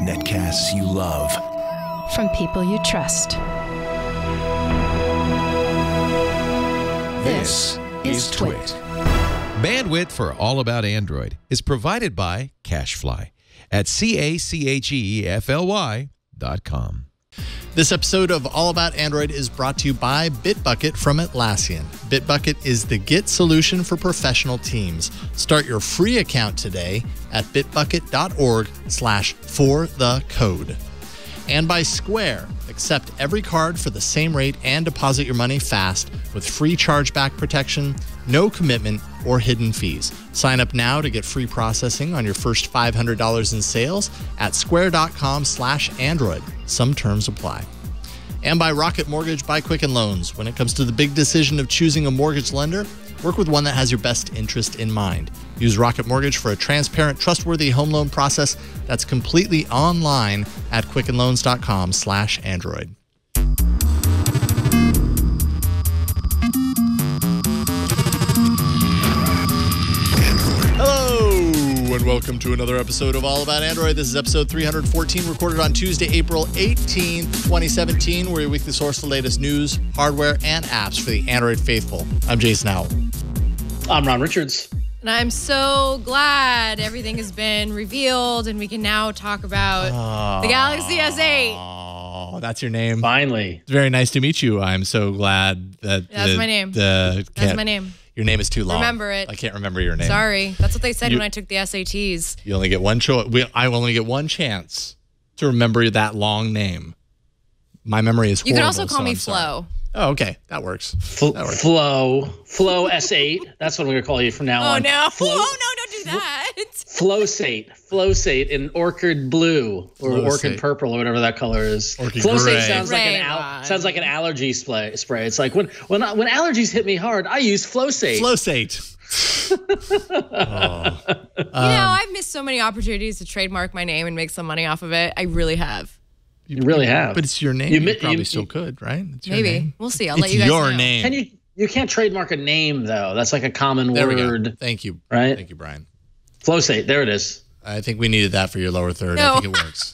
Netcasts you love. From people you trust. This is Twit. Bandwidth for All About Android is provided by CacheFly at CacheFly.com. This episode of All About Android is brought to you by Bitbucket from Atlassian. Bitbucket is the Git solution for professional teams. Start your free account today at bitbucket.org/forthecode. And by Square. Accept every card for the same rate and deposit your money fast with free chargeback protection, no commitment, or hidden fees. Sign up now to get free processing on your first $500 in sales at square.com/Android. Some terms apply. And by Rocket Mortgage by Quicken Loans. When it comes to the big decision of choosing a mortgage lender, work with one that has your best interest in mind. Use Rocket Mortgage for a transparent, trustworthy home loan process that's completely online at quickenloans.com/Android. Hello, and welcome to another episode of All About Android. This is episode 314, recorded on Tuesday, April 18th, 2017. We're your weekly source for the latest news, hardware, and apps for the Android faithful. I'm Jason Howell. I'm Ron Richards. And I'm so glad everything has been revealed and we can now talk about the Galaxy S8. Oh, that's your name? Finally. It's very nice to meet you. I'm so glad that... That's my name. That's my name. Your name is too long. Remember it. I can't remember your name. Sorry. That's what they said when I took the SATs. You only get one choice. I only get one chance to remember that long name. My memory is horrible. You can also call me Flo. Oh, okay. That works. Flo S8. That's what we're going to call you from now on. Oh, no. Oh, no, don't do that. Flowsate in orchid blue or orchid purple or whatever that color is. Flowsate sounds like an allergy spray. It's like when allergies hit me hard, I use Flowsate. I've missed so many opportunities to trademark my name and make some money off of it. I really have. You really have. But it's your name. You probably still could, right? It's your maybe. Name. We'll see. I'll let you guys know. It's your name. You can't trademark a name, though. That's like a common there word. We go. Thank you. Right? Thank you, Brian. Flowsate. There it is. I think we needed that for your lower third. No. I think it works.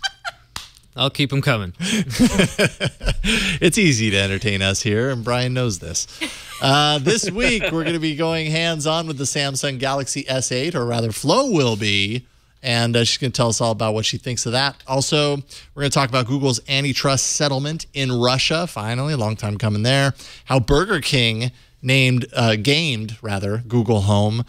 I'll keep them coming. It's easy to entertain us here, and Brian knows this. This week, we're going to be going hands-on with the Samsung Galaxy S8, or rather, Flo will be. And she's going to tell us all about what she thinks of that. Also, we're going to talk about Google's antitrust settlement in Russia. Finally, a long time coming there. How Burger King gamed Google Home.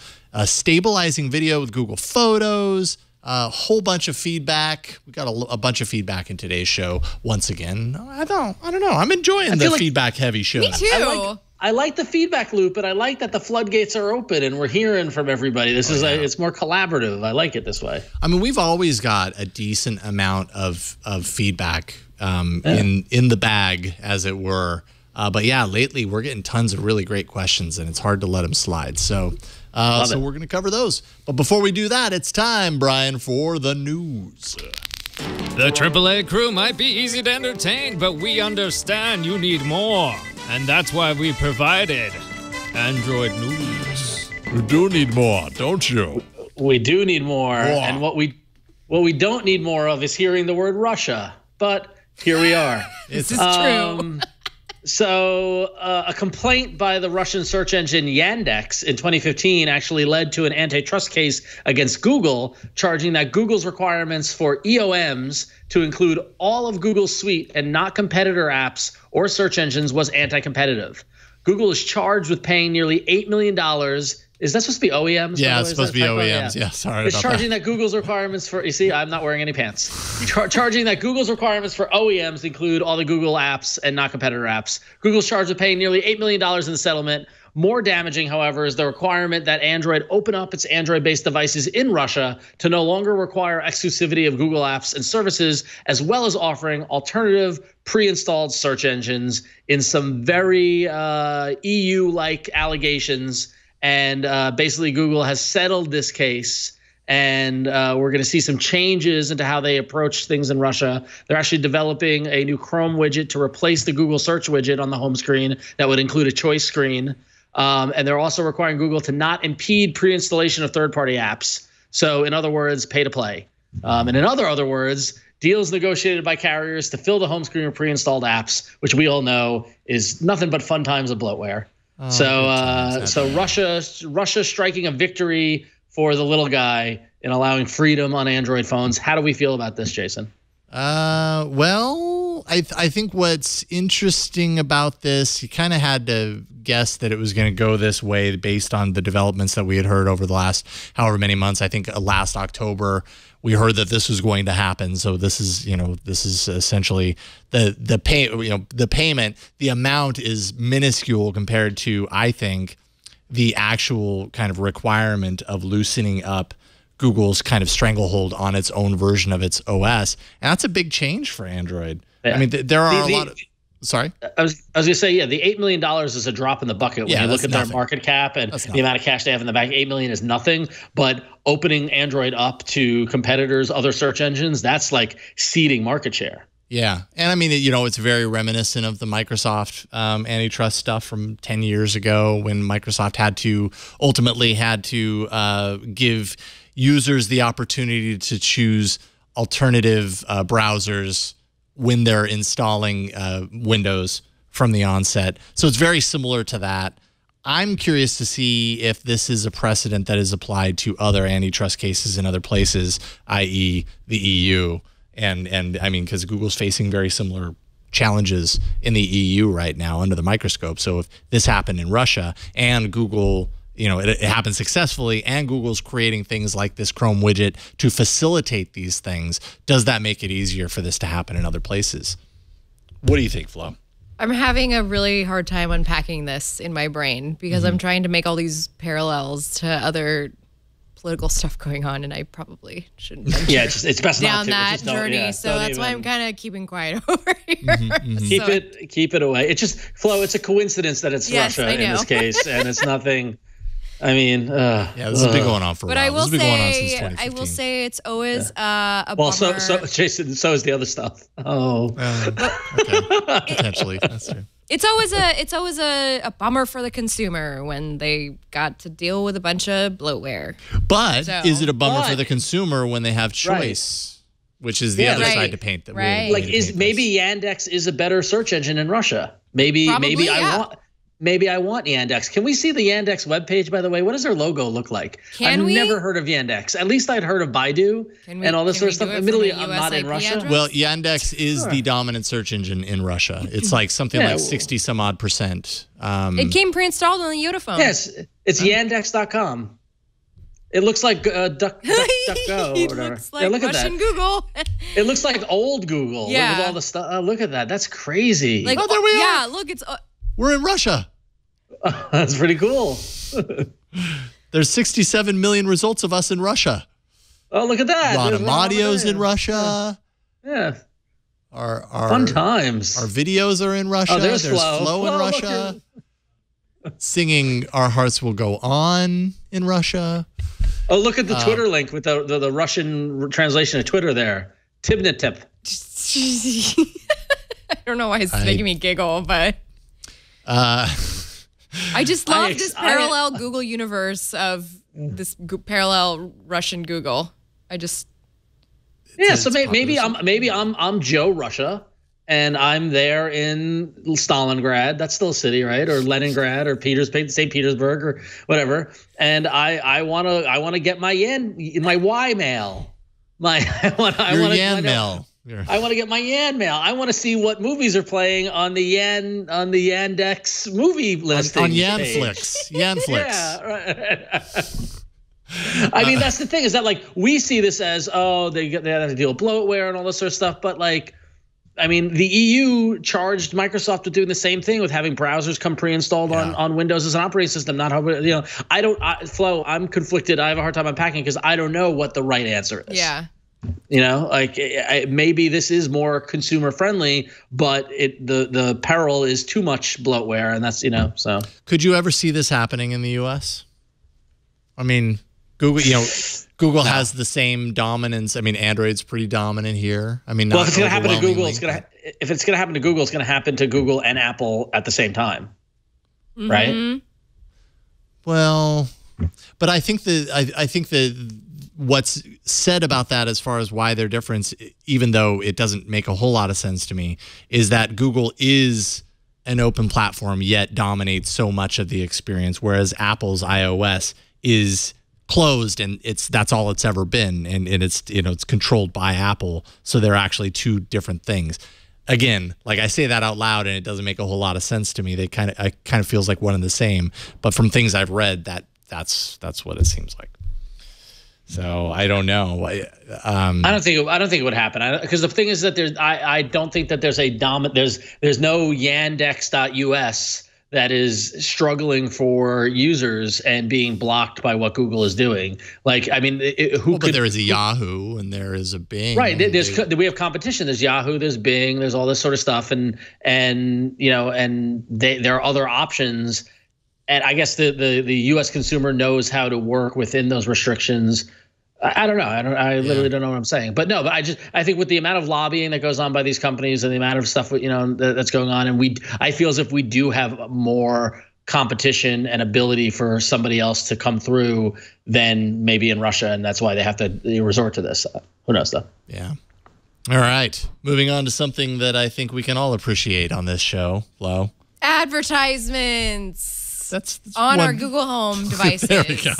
Stabilizing video with Google Photos. A whole bunch of feedback. We got a bunch of feedback in today's show. Once again, I don't know. I'm enjoying the feedback-heavy show. Me too. I like the feedback loop, and I like that the floodgates are open and we're hearing from everybody. It's more collaborative. I like it this way. I mean, we've always got a decent amount of feedback in the bag, as it were. But yeah, lately we're getting tons of really great questions, and it's hard to let them slide. So we're going to cover those. But before we do that, it's time, Brian, for the news. The AAA crew might be easy to entertain, but we understand you need more. And that's why we provided Android News. You do need more, don't you? We do need more. And what we don't need more of is hearing the word Russia. But here we are. This is true. So a complaint by the Russian search engine Yandex in 2015 actually led to an antitrust case against Google, charging that Google's requirements for EOMs to include all of Google's suite and not competitor apps or search engines was anti-competitive. Google is charged with paying nearly $8 million. Is that supposed to be OEMs? Yeah, it's supposed to be OEMs. Yeah, sorry it's charging that Google's requirements for, you see, I'm not wearing any pants. Charging that Google's requirements for OEMs include all the Google apps and not competitor apps. Google's charged with paying nearly $8 million in the settlement. More damaging, however, is the requirement that Android open up its Android-based devices in Russia to no longer require exclusivity of Google apps and services, as well as offering alternative pre-installed search engines in some very EU-like allegations. And basically, Google has settled this case, and we're going to see some changes into how they approach things in Russia. They're actually developing a new Chrome widget to replace the Google search widget on the home screen that would include a choice screen. And they're also requiring Google to not impede pre-installation of third-party apps. So in other words, pay to play. And in other words, deals negotiated by carriers to fill the home screen with pre-installed apps, which we all know is nothing but fun times of bloatware. So Russia striking a victory for the little guy in allowing freedom on Android phones. How do we feel about this, Jason? Well, I think what's interesting about this, you kind of had to guess that it was going to go this way based on the developments that we had heard over the last however many months. I think last October we heard that this was going to happen. So this is essentially the payment. The amount is minuscule compared to, I think, the actual kind of requirement of loosening up Google's kind of stranglehold on its own version of its OS. And that's a big change for Android. Yeah. I mean, there are a lot of... Sorry? I was going to say, yeah, the $8 million is a drop in the bucket when you look at their market cap and the amount of cash they have in the bank. $8 million is nothing, but opening Android up to competitors, other search engines, that's like ceding market share. Yeah. And I mean, it's very reminiscent of the Microsoft antitrust stuff from 10 years ago when Microsoft ultimately had to give users the opportunity to choose alternative browsers when they're installing Windows from the onset. So it's very similar to that. I'm curious to see if this is a precedent that is applied to other antitrust cases in other places, i.e. the EU. And I mean, because Google's facing very similar challenges in the EU right now under the microscope. So if this happened in Russia and Google, it happened successfully, and Google's creating things like this Chrome widget to facilitate these things, does that make it easier for this to happen in other places? What do you think, Flo? I'm having a really hard time unpacking this in my brain because I'm trying to make all these parallels to other political stuff going on, and I probably shouldn't. Yeah, it's best down not to. that journey. So that's why I'm kind of keeping quiet over here. Keep it away. It's just, Flo, it's a coincidence that it's Russia in this case, and it's nothing. I mean, this has been going on for a while. But I will this has been going on since 2015. I will say it's always a bummer. So Jason, so is the other stuff. Okay. Potentially, that's true. It's always a bummer for the consumer when they got to deal with a bunch of bloatware. But is it a bummer for the consumer when they have choice, which is the other side to paint that? Right. Maybe Yandex is a better search engine in Russia. Maybe I want Yandex. Can we see the Yandex webpage, by the way? What does their logo look like? I've never heard of Yandex. At least I'd heard of Baidu and all this sort of stuff. Admittedly, I'm not in Russia. Address? Well, Yandex is the dominant search engine in Russia. It's like something like 60 some odd %. It came pre-installed on the Yotaphone. Yes, it's Yandex.com. It looks like DuckDuckGo. It looks like Russian Google. It looks like old Google. Yeah. Look at all the stuff. Look at that. That's crazy. There we are. Yeah, look, it's... We're in Russia. That's pretty cool. There's 67 million results of us in Russia. Oh, look at that. A lot of audios in Russia. Yeah. Our fun times. Our videos are in Russia. Oh, there's Flo in Russia. Singing Our Hearts Will Go On in Russia. Oh, look at the Twitter link with the Russian translation of Twitter there. Tibnitip. I don't know why it's making me giggle, but... I just love this parallel Google universe of this parallel Russian Google. So maybe I'm Joe Russia, and I'm there in Stalingrad. That's still a city, right? Or Leningrad, or St. Petersburg, or whatever. And I want to get my Y mail. I want to get my Yan mail. I want to see what movies are playing on the Yandex movie listing on Yanflix. Yanflix. Yeah, right. I mean, that's the thing, is that like we see this as they have to deal with bloatware and all this sort of stuff, but like, I mean, the EU charged Microsoft with doing the same thing with having browsers come pre-installed on Windows as an operating system. Not how Flo. I'm conflicted. I have a hard time unpacking because I don't know what the right answer is. Yeah. Maybe this is more consumer friendly, but the peril is too much bloatware, and that's so. Could you ever see this happening in the U.S.? I mean, Google has the same dominance. I mean, Android's pretty dominant here. I mean, if it's going to happen to Google, it's going to happen to Google and Apple at the same time, right? Well, but I think what's said about that as far as why they're different, even though it doesn't make a whole lot of sense to me, is that Google is an open platform yet dominates so much of the experience, whereas Apple's iOS is closed and that's all it's ever been, and it's it's controlled by Apple. So they're actually two different things. Again, like I say that out loud and it doesn't make a whole lot of sense to me. It kind of feels like one and the same, but from things I've read, that's what it seems like. So I don't know. I don't think it would happen, because the thing is that I don't think that there's there's no Yandex.us that is struggling for users and being blocked by what Google is doing. Like, I mean, but there is a Yahoo and there is a Bing. Right. We have competition. There's Yahoo, there's Bing, there's all this sort of stuff, and there are other options. And I guess the U.S. consumer knows how to work within those restrictions. I don't know. I literally don't know what I'm saying. But no, but I think with the amount of lobbying that goes on by these companies and the amount of stuff that's going on, and I feel as if we do have more competition and ability for somebody else to come through than maybe in Russia, and that's why they have to resort to this. Who knows though? Yeah. All right. Moving on to something that I think we can all appreciate on this show, Flo. Advertisements. That's on our Google Home devices. There we go.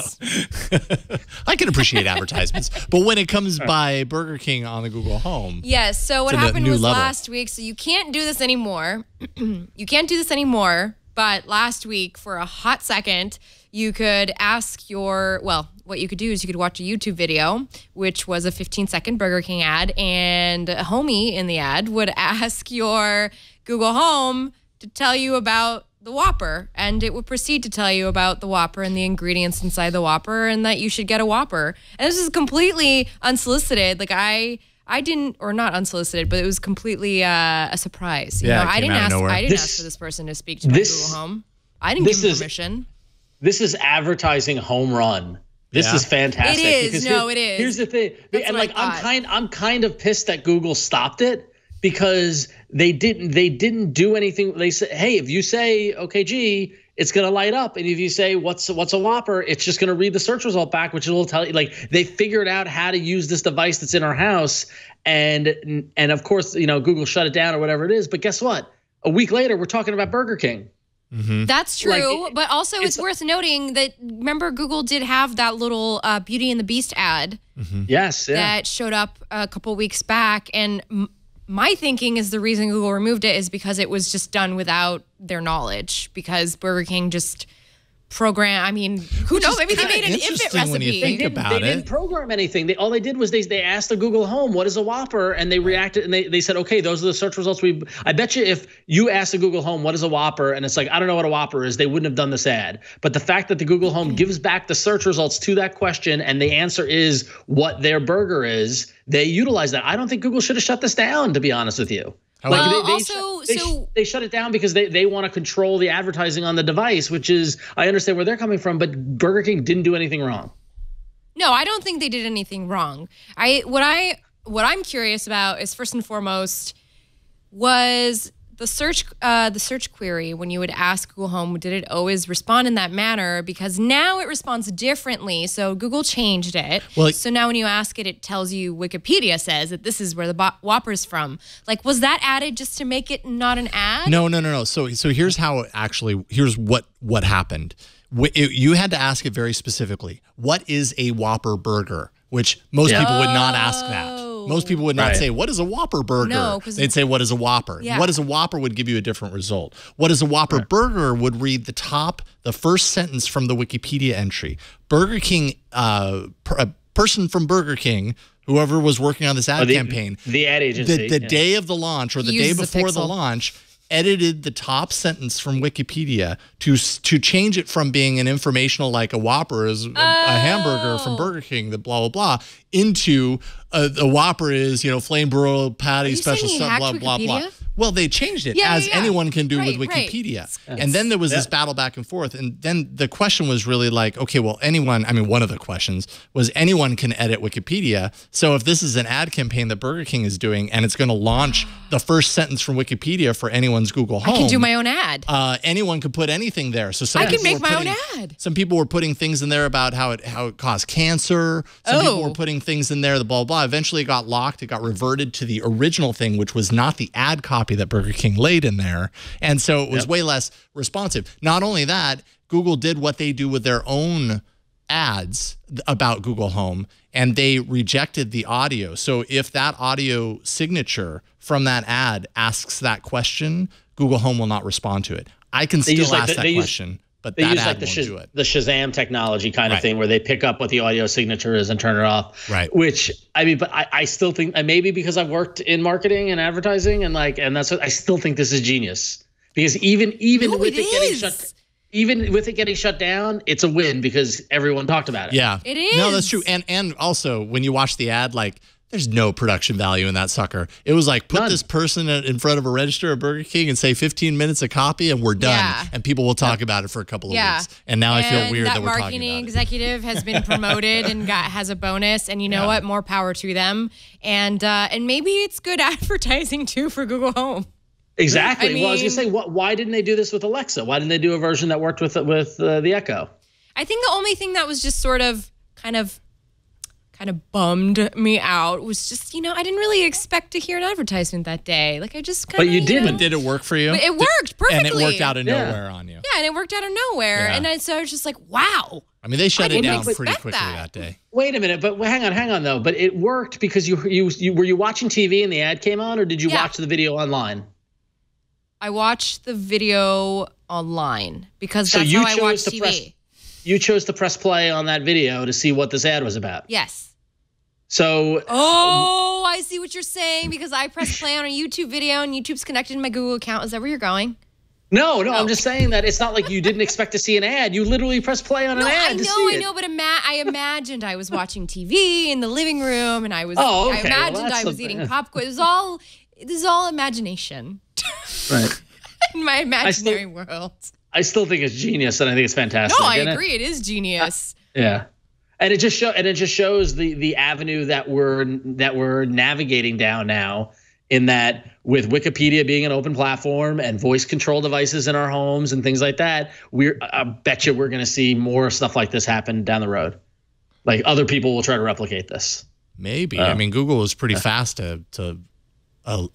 I can appreciate advertisements, but when it comes by Burger King on the Google Home. Yes. So what happened was last week. So you can't do this anymore. You can't do this anymore. But last week, for a hot second, you could ask what you could do is you could watch a YouTube video, which was a 15-second Burger King ad, and a homie in the ad would ask your Google Home to tell you about the Whopper, and it would proceed to tell you about the Whopper and the ingredients inside the Whopper, and that you should get a Whopper. And this is completely unsolicited. Like I didn't, or not unsolicited, but it was completely a surprise. You know, I didn't ask for this person to speak to my Google Home. I didn't give him permission. This is advertising home run. This is fantastic. It is. It is. Here's the thing, and like I'm kind of pissed that Google stopped it, because they didn't do anything. They said, hey, if you say OKG, it's going to light up. And if you say what's a Whopper, it's just going to read the search result back, which will tell you, like, they figured out how to use this device that's in our house. And of course, Google shut it down or whatever it is. But guess what? A week later, we're talking about Burger King. Mm-hmm. That's true, but also it's worth noting that, remember, Google did have that little Beauty and the Beast ad. Mm-hmm. Yes, yeah. That showed up a couple weeks back, and my thinking is the reason Google removed it is because it was just done without their knowledge, because Burger King just program. I mean, who knows? Maybe they made an infant recipe. When you think about they didn't program anything. All they did was they asked the Google Home, what is a Whopper? And they reacted, and they said, okay, those are the search results. I bet you if you asked the Google Home, what is a Whopper? And it's like, I don't know what a Whopper is, they wouldn't have done this ad. But the fact that the Google Home gives back the search results to that question, and the answer is what their burger is, they utilize that. I don't think Google should have shut this down, to be honest with you. They shut it down because they want to control the advertising on the device, which is, I understand where they're coming from, but Burger King didn't do anything wrong. No, I don't think they did anything wrong. What I'm curious about is, first and foremost, was the search query, when you would ask Google Home, did it always respond in that manner? Because now it responds differently. So Google changed it. So now when you ask it, it tells you Wikipedia says that this is where the Whopper's from. Like, was that added just to make it not an ad? No. So here's how here's what happened. You had to ask it very specifically. What is a Whopper burger? Which most people would not ask that. Most people would not say, what is a Whopper burger? No, they'd say, what is a Whopper? Yeah. What is a Whopper would give you a different result. What is a Whopper burger would read the first sentence from the Wikipedia entry. Burger King, a person from Burger King, whoever was working on this ad campaign. The ad agency. The day of the launch, or the day before the launch, edited the top sentence from Wikipedia to change it from being an informational, like a Whopper is a hamburger from Burger King, the blah, blah, blah, into a Whopper is, flame broiled patty, special stuff, blah, blah, blah. Well, they changed it anyone can do with Wikipedia. Right. And then there was this battle back and forth. And then the question was really like, okay, well, one of the questions was anyone can edit Wikipedia. So if this is an ad campaign that Burger King is doing and it's going to launch the first sentence from Wikipedia for anyone's Google Home. I can do my own ad. Anyone could put anything there. So I can make my own ad. Some people were putting things in there about how it caused cancer. Some people were putting things in there, the blah, blah. Eventually it got locked. It got reverted to the original thing, which was not the ad copy that Burger King laid in there. And so it was way less responsive. Not only that, Google did what they do with their own ads about Google Home, and they rejected the audio. So if that audio signature from that ad asks that question, Google Home will not respond to it. I can still ask that question. But they that use ad like won't do it. the Shazam technology kind of thing where they pick up what the audio signature is and turn it off. Right. Which but I still think maybe because I've worked in marketing and advertising and that's what I still think this is genius. Because even with it getting shut down, it's a win because everyone talked about it. Yeah. It is. No, that's true. And also when you watch the ad, like there's no production value in that sucker. It was like, put this person in front of a register at Burger King and say 15 minutes a copy and we're done. Yeah. And people will talk about it for a couple of weeks. And now I feel weird that we're talking about it. That marketing executive has been promoted and has a bonus. And you know what? More power to them. And maybe it's good advertising too for Google Home. Exactly. I was going to say, why didn't they do this with Alexa? Why didn't they do a version that worked with the Echo? I think the only thing that was just sort of kind of bummed me out was just, I didn't really expect to hear an advertisement that day. Like I just kind of. But you did. But did it work for you? But it worked perfectly. And it worked out of nowhere on you. Yeah, and it worked out of nowhere. Yeah. And so I was just like, wow. I mean, they shut it down pretty quickly that day. Wait a minute, but hang on though. But it worked because you were you watching TV and the ad came on, or did you watch the video online? I watched the video online because that's how I watch TV. You chose to press play on that video to see what this ad was about. Yes. So. Oh, I see what you're saying because I pressed play on a YouTube video and YouTube's connected to my Google account. Is that where you're going? No, I'm just saying that it's not like you didn't expect to see an ad. You literally pressed play on an ad to see it. I know, but I imagined I was watching TV in the living room and I was. Oh, okay. I imagined I was eating popcorn. This is all imagination. Right. In my imaginary world. I still think it's genius, and I think it's fantastic. No, I agree. It is genius. Yeah, and it just shows the avenue that we're navigating down now. In that, with Wikipedia being an open platform and voice control devices in our homes and things like that, I bet you we're going to see more stuff like this happen down the road. Like other people will try to replicate this. Maybe. I mean, Google was pretty fast to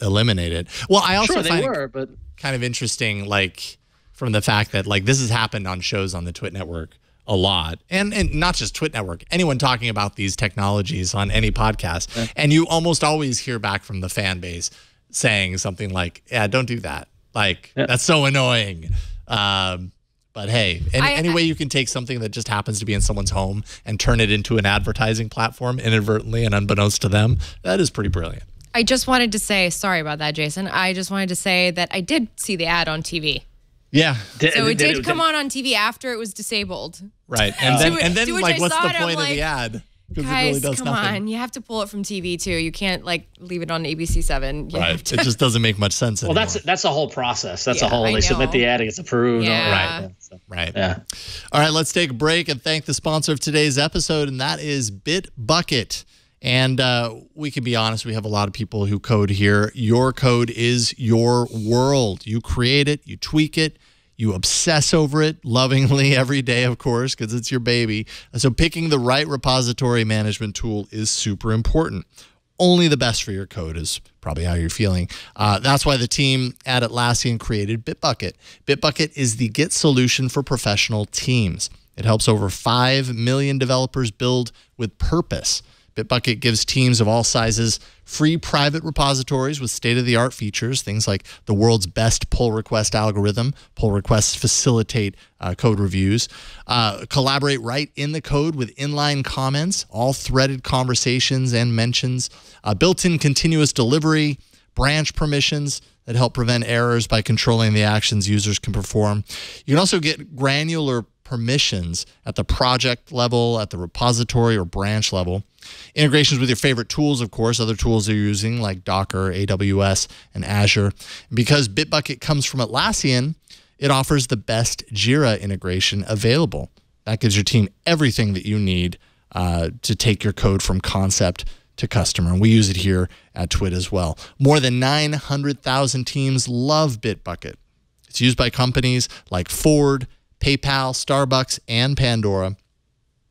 eliminate it. Well, I also find it kind of interesting, like from the fact that like this has happened on shows on the Twit Network a lot, and not just Twit Network, anyone talking about these technologies on any podcast, and you almost always hear back from the fan base saying something like, "Yeah, don't do that. Like that's so annoying." But hey, any way you can take something that just happens to be in someone's home and turn it into an advertising platform inadvertently and unbeknownst to them, that is pretty brilliant. I just wanted to say, sorry about that, Jason. I just wanted to say that I did see the ad on TV. Yeah. So it did come on TV after it was disabled. Right. And then like, what's the point of the ad? Guys, it really does come nothing. on. You have to pull it from TV, too. You can't, like, leave it on ABC7. Right. It just doesn't make much sense anymore. Well, that's a whole process. That's a whole, they submit the ad, it gets approved. Yeah. Right. Yeah. All right, let's take a break and thank the sponsor of today's episode, and that is Bitbucket. And we can be honest, we have a lot of people who code here. Your code is your world. You create it, you tweak it, you obsess over it lovingly every day, of course, because it's your baby. So picking the right repository management tool is super important. Only the best for your code is probably how you're feeling. That's why the team at Atlassian created Bitbucket. Bitbucket is the Git solution for professional teams. It helps over 5 million developers build with purpose. Bitbucket gives teams of all sizes free private repositories with state-of-the-art features, things like the world's best pull request algorithm. Pull requests facilitate code reviews. Collaborate right in the code with inline comments, all threaded conversations and mentions. Built-in continuous delivery, branch permissions that help prevent errors by controlling the actions users can perform. You can also get granular permissions at the project level, at the repository or branch level. Integrations with your favorite tools, of course, other tools you're using like Docker, AWS, and Azure. And because Bitbucket comes from Atlassian, it offers the best Jira integration available. That gives your team everything that you need to take your code from concept to customer. And we use it here at Twit as well. More than 900,000 teams love Bitbucket. It's used by companies like Ford, PayPal, Starbucks, and Pandora.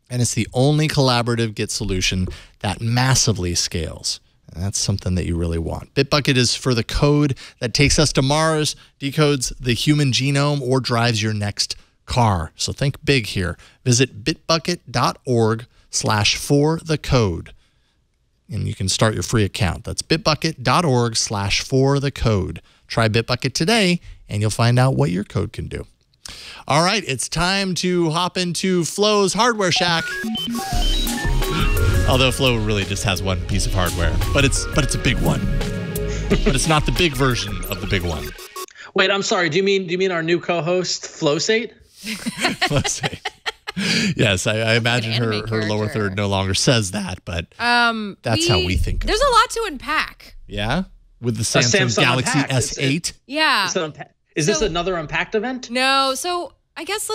And it's the only collaborative Git solution that massively scales. And that's something that you really want. Bitbucket is for the code that takes us to Mars, decodes the human genome, or drives your next car. So think big here. Visit bitbucket.org/forthecode. And you can start your free account. That's bitbucket.org/forthecode. Try Bitbucket today, and you'll find out what your code can do. All right, it's time to hop into Flo's Hardware Shack. Although Flo really just has one piece of hardware, but it's a big one. But it's not the big version of the big one. Wait, I'm sorry. Do you mean our new co-host, Flosate? Flosate. Yes, I imagine her lower third no longer says that, but that's how we think of it. There's a lot to unpack. Yeah? With the Samsung Galaxy Unpacked. S8? Yeah. Is this another Unpacked event? No. So I guess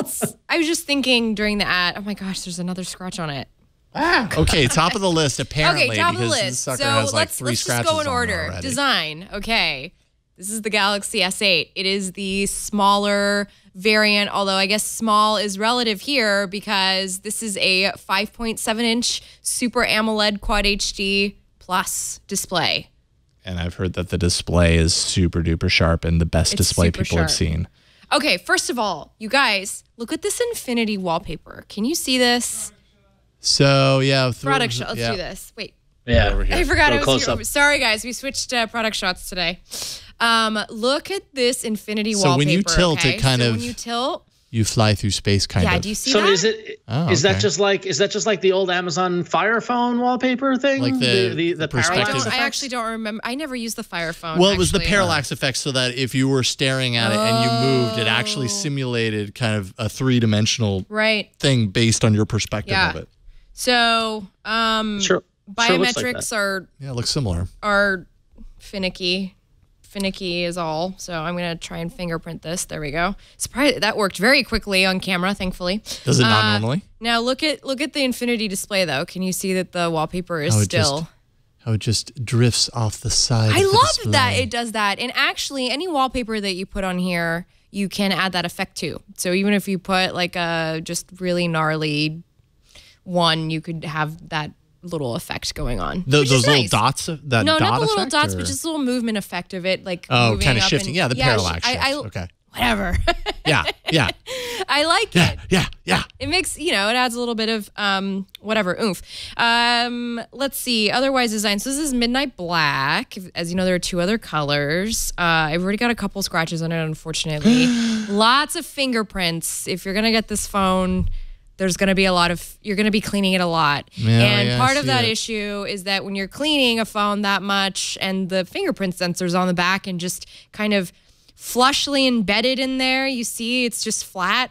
I was just thinking during the ad, oh my gosh, there's another scratch on it. Okay, top of the list, apparently. Okay, top of the because list. this sucker So has like let's 3 just scratches go in on it order. already. Design. Okay. This is the Galaxy S8. It is the smaller variant, although I guess small is relative here because this is a 5.7-inch Super AMOLED Quad HD Plus display. And I've heard that the display is super duper sharp and the best display people have seen. Okay, first of all, you guys, look at this infinity wallpaper. Can you see this? So, yeah. Product shot. Let's do this. Wait. Yeah. Over here. I forgot it was close up. Sorry, guys. We switched product shots today. Look at this infinity So wallpaper. when you tilt, okay? it kind of... When you tilt... You fly through space, kind of. Yeah, do you see So that? is that okay. just like the old Amazon Fire Phone wallpaper thing? Like the parallax perspective. effects? I actually don't remember. I never used the Fire Phone. Well, it was the actually. parallax effect, so that if you were staring at it and you moved, it actually simulated kind of a 3-dimensional thing based on your perspective of it. So, Sure biometrics like it looks similar. are finicky. Finicky is all. So I'm going to try and fingerprint this. There we go. Surprised that worked very quickly on camera, thankfully. Does it not normally? Now look at the infinity display though. Can you see that the wallpaper is how it just drifts off the side. I love that it does that. And actually, any wallpaper that you put on here, you can add that effect to. So even if you put like a just really gnarly one, you could have that little effect going on. Those little dots? No, not the little dots, but just a little movement effect of it. Like moving kind of up shifting. Yeah, the parallax shift. Okay. Whatever. Yeah. I like it. Yeah. It makes, it adds a little bit of whatever, oomph. Let's see, otherwise design. So this is midnight black. As you know, there are 2 other colors. I've already got a couple scratches on it, unfortunately. Lots of fingerprints. If you're going to get this phone, there's going to be you're going to be cleaning it a lot. And part of that issue is that when you're cleaning a phone that much and the fingerprint sensor's on the back and just kind of flushly embedded in there, you see it's just flat.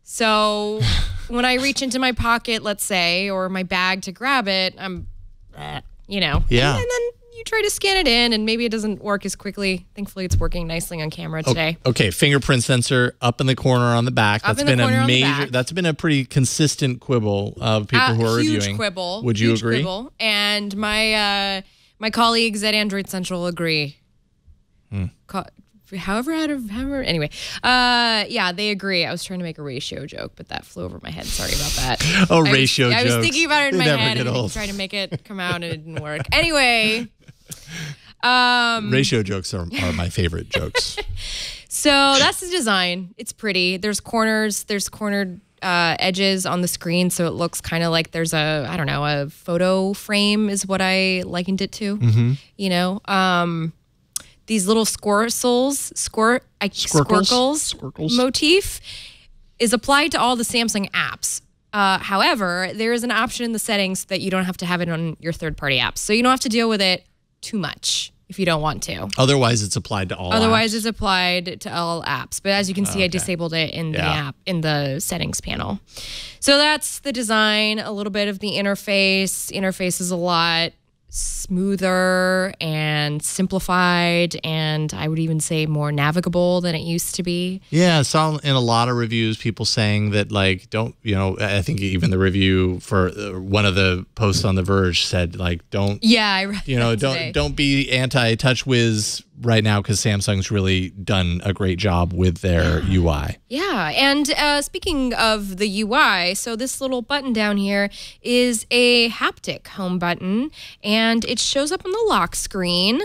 So when I reach into my pocket, let's say, or my bag to grab it, I'm, Yeah. And then you try to scan it in and maybe it doesn't work as quickly. Thankfully, it's working nicely on camera today. Okay, fingerprint sensor up in the corner on the back. That's been a major, that's been a pretty consistent quibble of people who are reviewing. Huge quibble. Would you agree? Quibble. And my colleagues at Android Central agree. However, anyway, they agree. I was trying to make a ratio joke, but that flew over my head. Sorry about that. Ratio jokes. I was thinking about it in my head and trying to make it come out and it didn't work. Anyway. Ratio jokes are my favorite jokes. So that's the design. It's pretty. There's cornered edges on the screen, so it looks kind of like there's a photo frame is what I likened it to. Mm-hmm. These little squircles motif is applied to all the Samsung apps. However, there is an option in the settings that you don't have to have it on your third-party apps. So you don't have to deal with it too much. if you don't want to. Otherwise, it's applied to all Otherwise, apps. it's applied to all apps. But as you can see, I disabled it in the app, in the settings panel. So that's the design, a little bit of the interface. Interface is a lot smoother and simplified, and I would even say more navigable than it used to be. Yeah, I saw in a lot of reviews people saying that, like, don't, I think even the review for one of the posts on The Verge said, like, don't, I read that don't be anti-TouchWiz right now, because Samsung's really done a great job with their UI. Yeah, and speaking of the UI, so this little button down here is a haptic home button, and it shows up on the lock screen.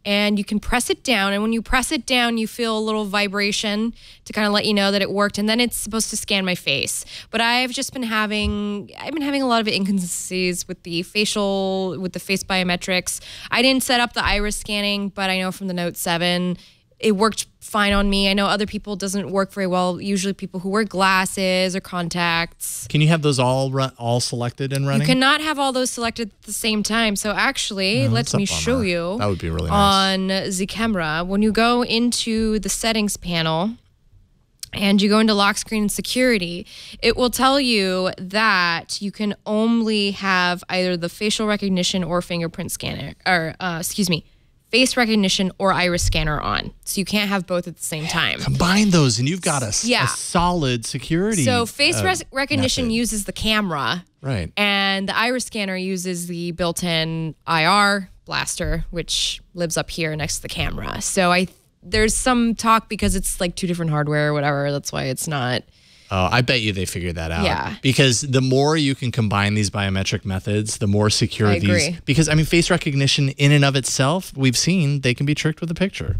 And you can press it down, and when you press it down, you feel a little vibration to kind of let you know that it worked, and then it's supposed to scan my face. But I've been having a lot of inconsistencies with the face biometrics. I didn't set up the iris scanning, but I know from the Note 7, it worked fine on me. I know other people it doesn't work very well. Usually people who wear glasses or contacts. Can you have those all selected and running? You cannot have all those selected at the same time. So actually, let me show you. That would be really nice. On the camera, when you go into the settings panel and you go into lock screen and security, it will tell you that you can only have either the facial recognition or fingerprint scanner, or face recognition or iris scanner on. So you can't have both at the same time. Combine those and you've got a solid security. So face recognition method. uses the camera. Right. And the iris scanner uses the built-in IR blaster, which lives up here next to the camera. So there's some talk because it's like two different hardware or whatever. That's why it's not... Oh, I bet you they figured that out. Yeah. Because the more you can combine these biometric methods, the more secure I these. agree. Because, face recognition in and of itself, we've seen they can be tricked with a picture.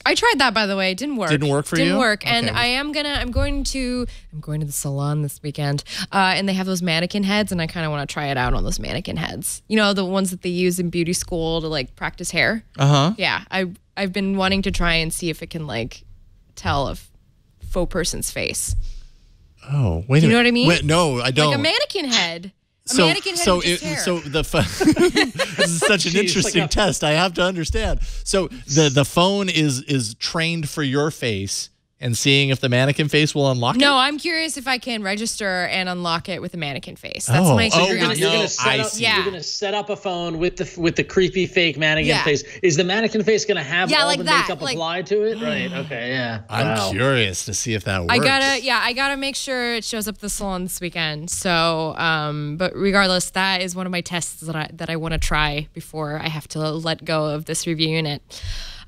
I tried that, by the way. It didn't work. Didn't work for you? Didn't work. Okay. And I'm going to the salon this weekend, and they have those mannequin heads, and I kind of want to try it out on those mannequin heads. You know, the ones that they use in beauty school to like practice hair. Yeah, I've been wanting to try and see if it can like tell a faux person's face. Oh, wait a minute. You know what I mean? Wait, no, I don't. Like a mannequin head. Mannequin head with just hair. This is such an interesting test. I have to understand. So the phone is trained for your face and seeing if the mannequin face will unlock it? No, I'm curious if I can register and unlock it with a mannequin face. That's my curiosity. You're gonna set up a phone with the creepy fake mannequin face. Is the mannequin face gonna have all the makeup applied to it? Right. Okay. Yeah. I'm curious to see if that works. I gotta make sure it shows up at the salon this weekend. So, but regardless, that is one of my tests that I want to try before I have to let go of this review unit.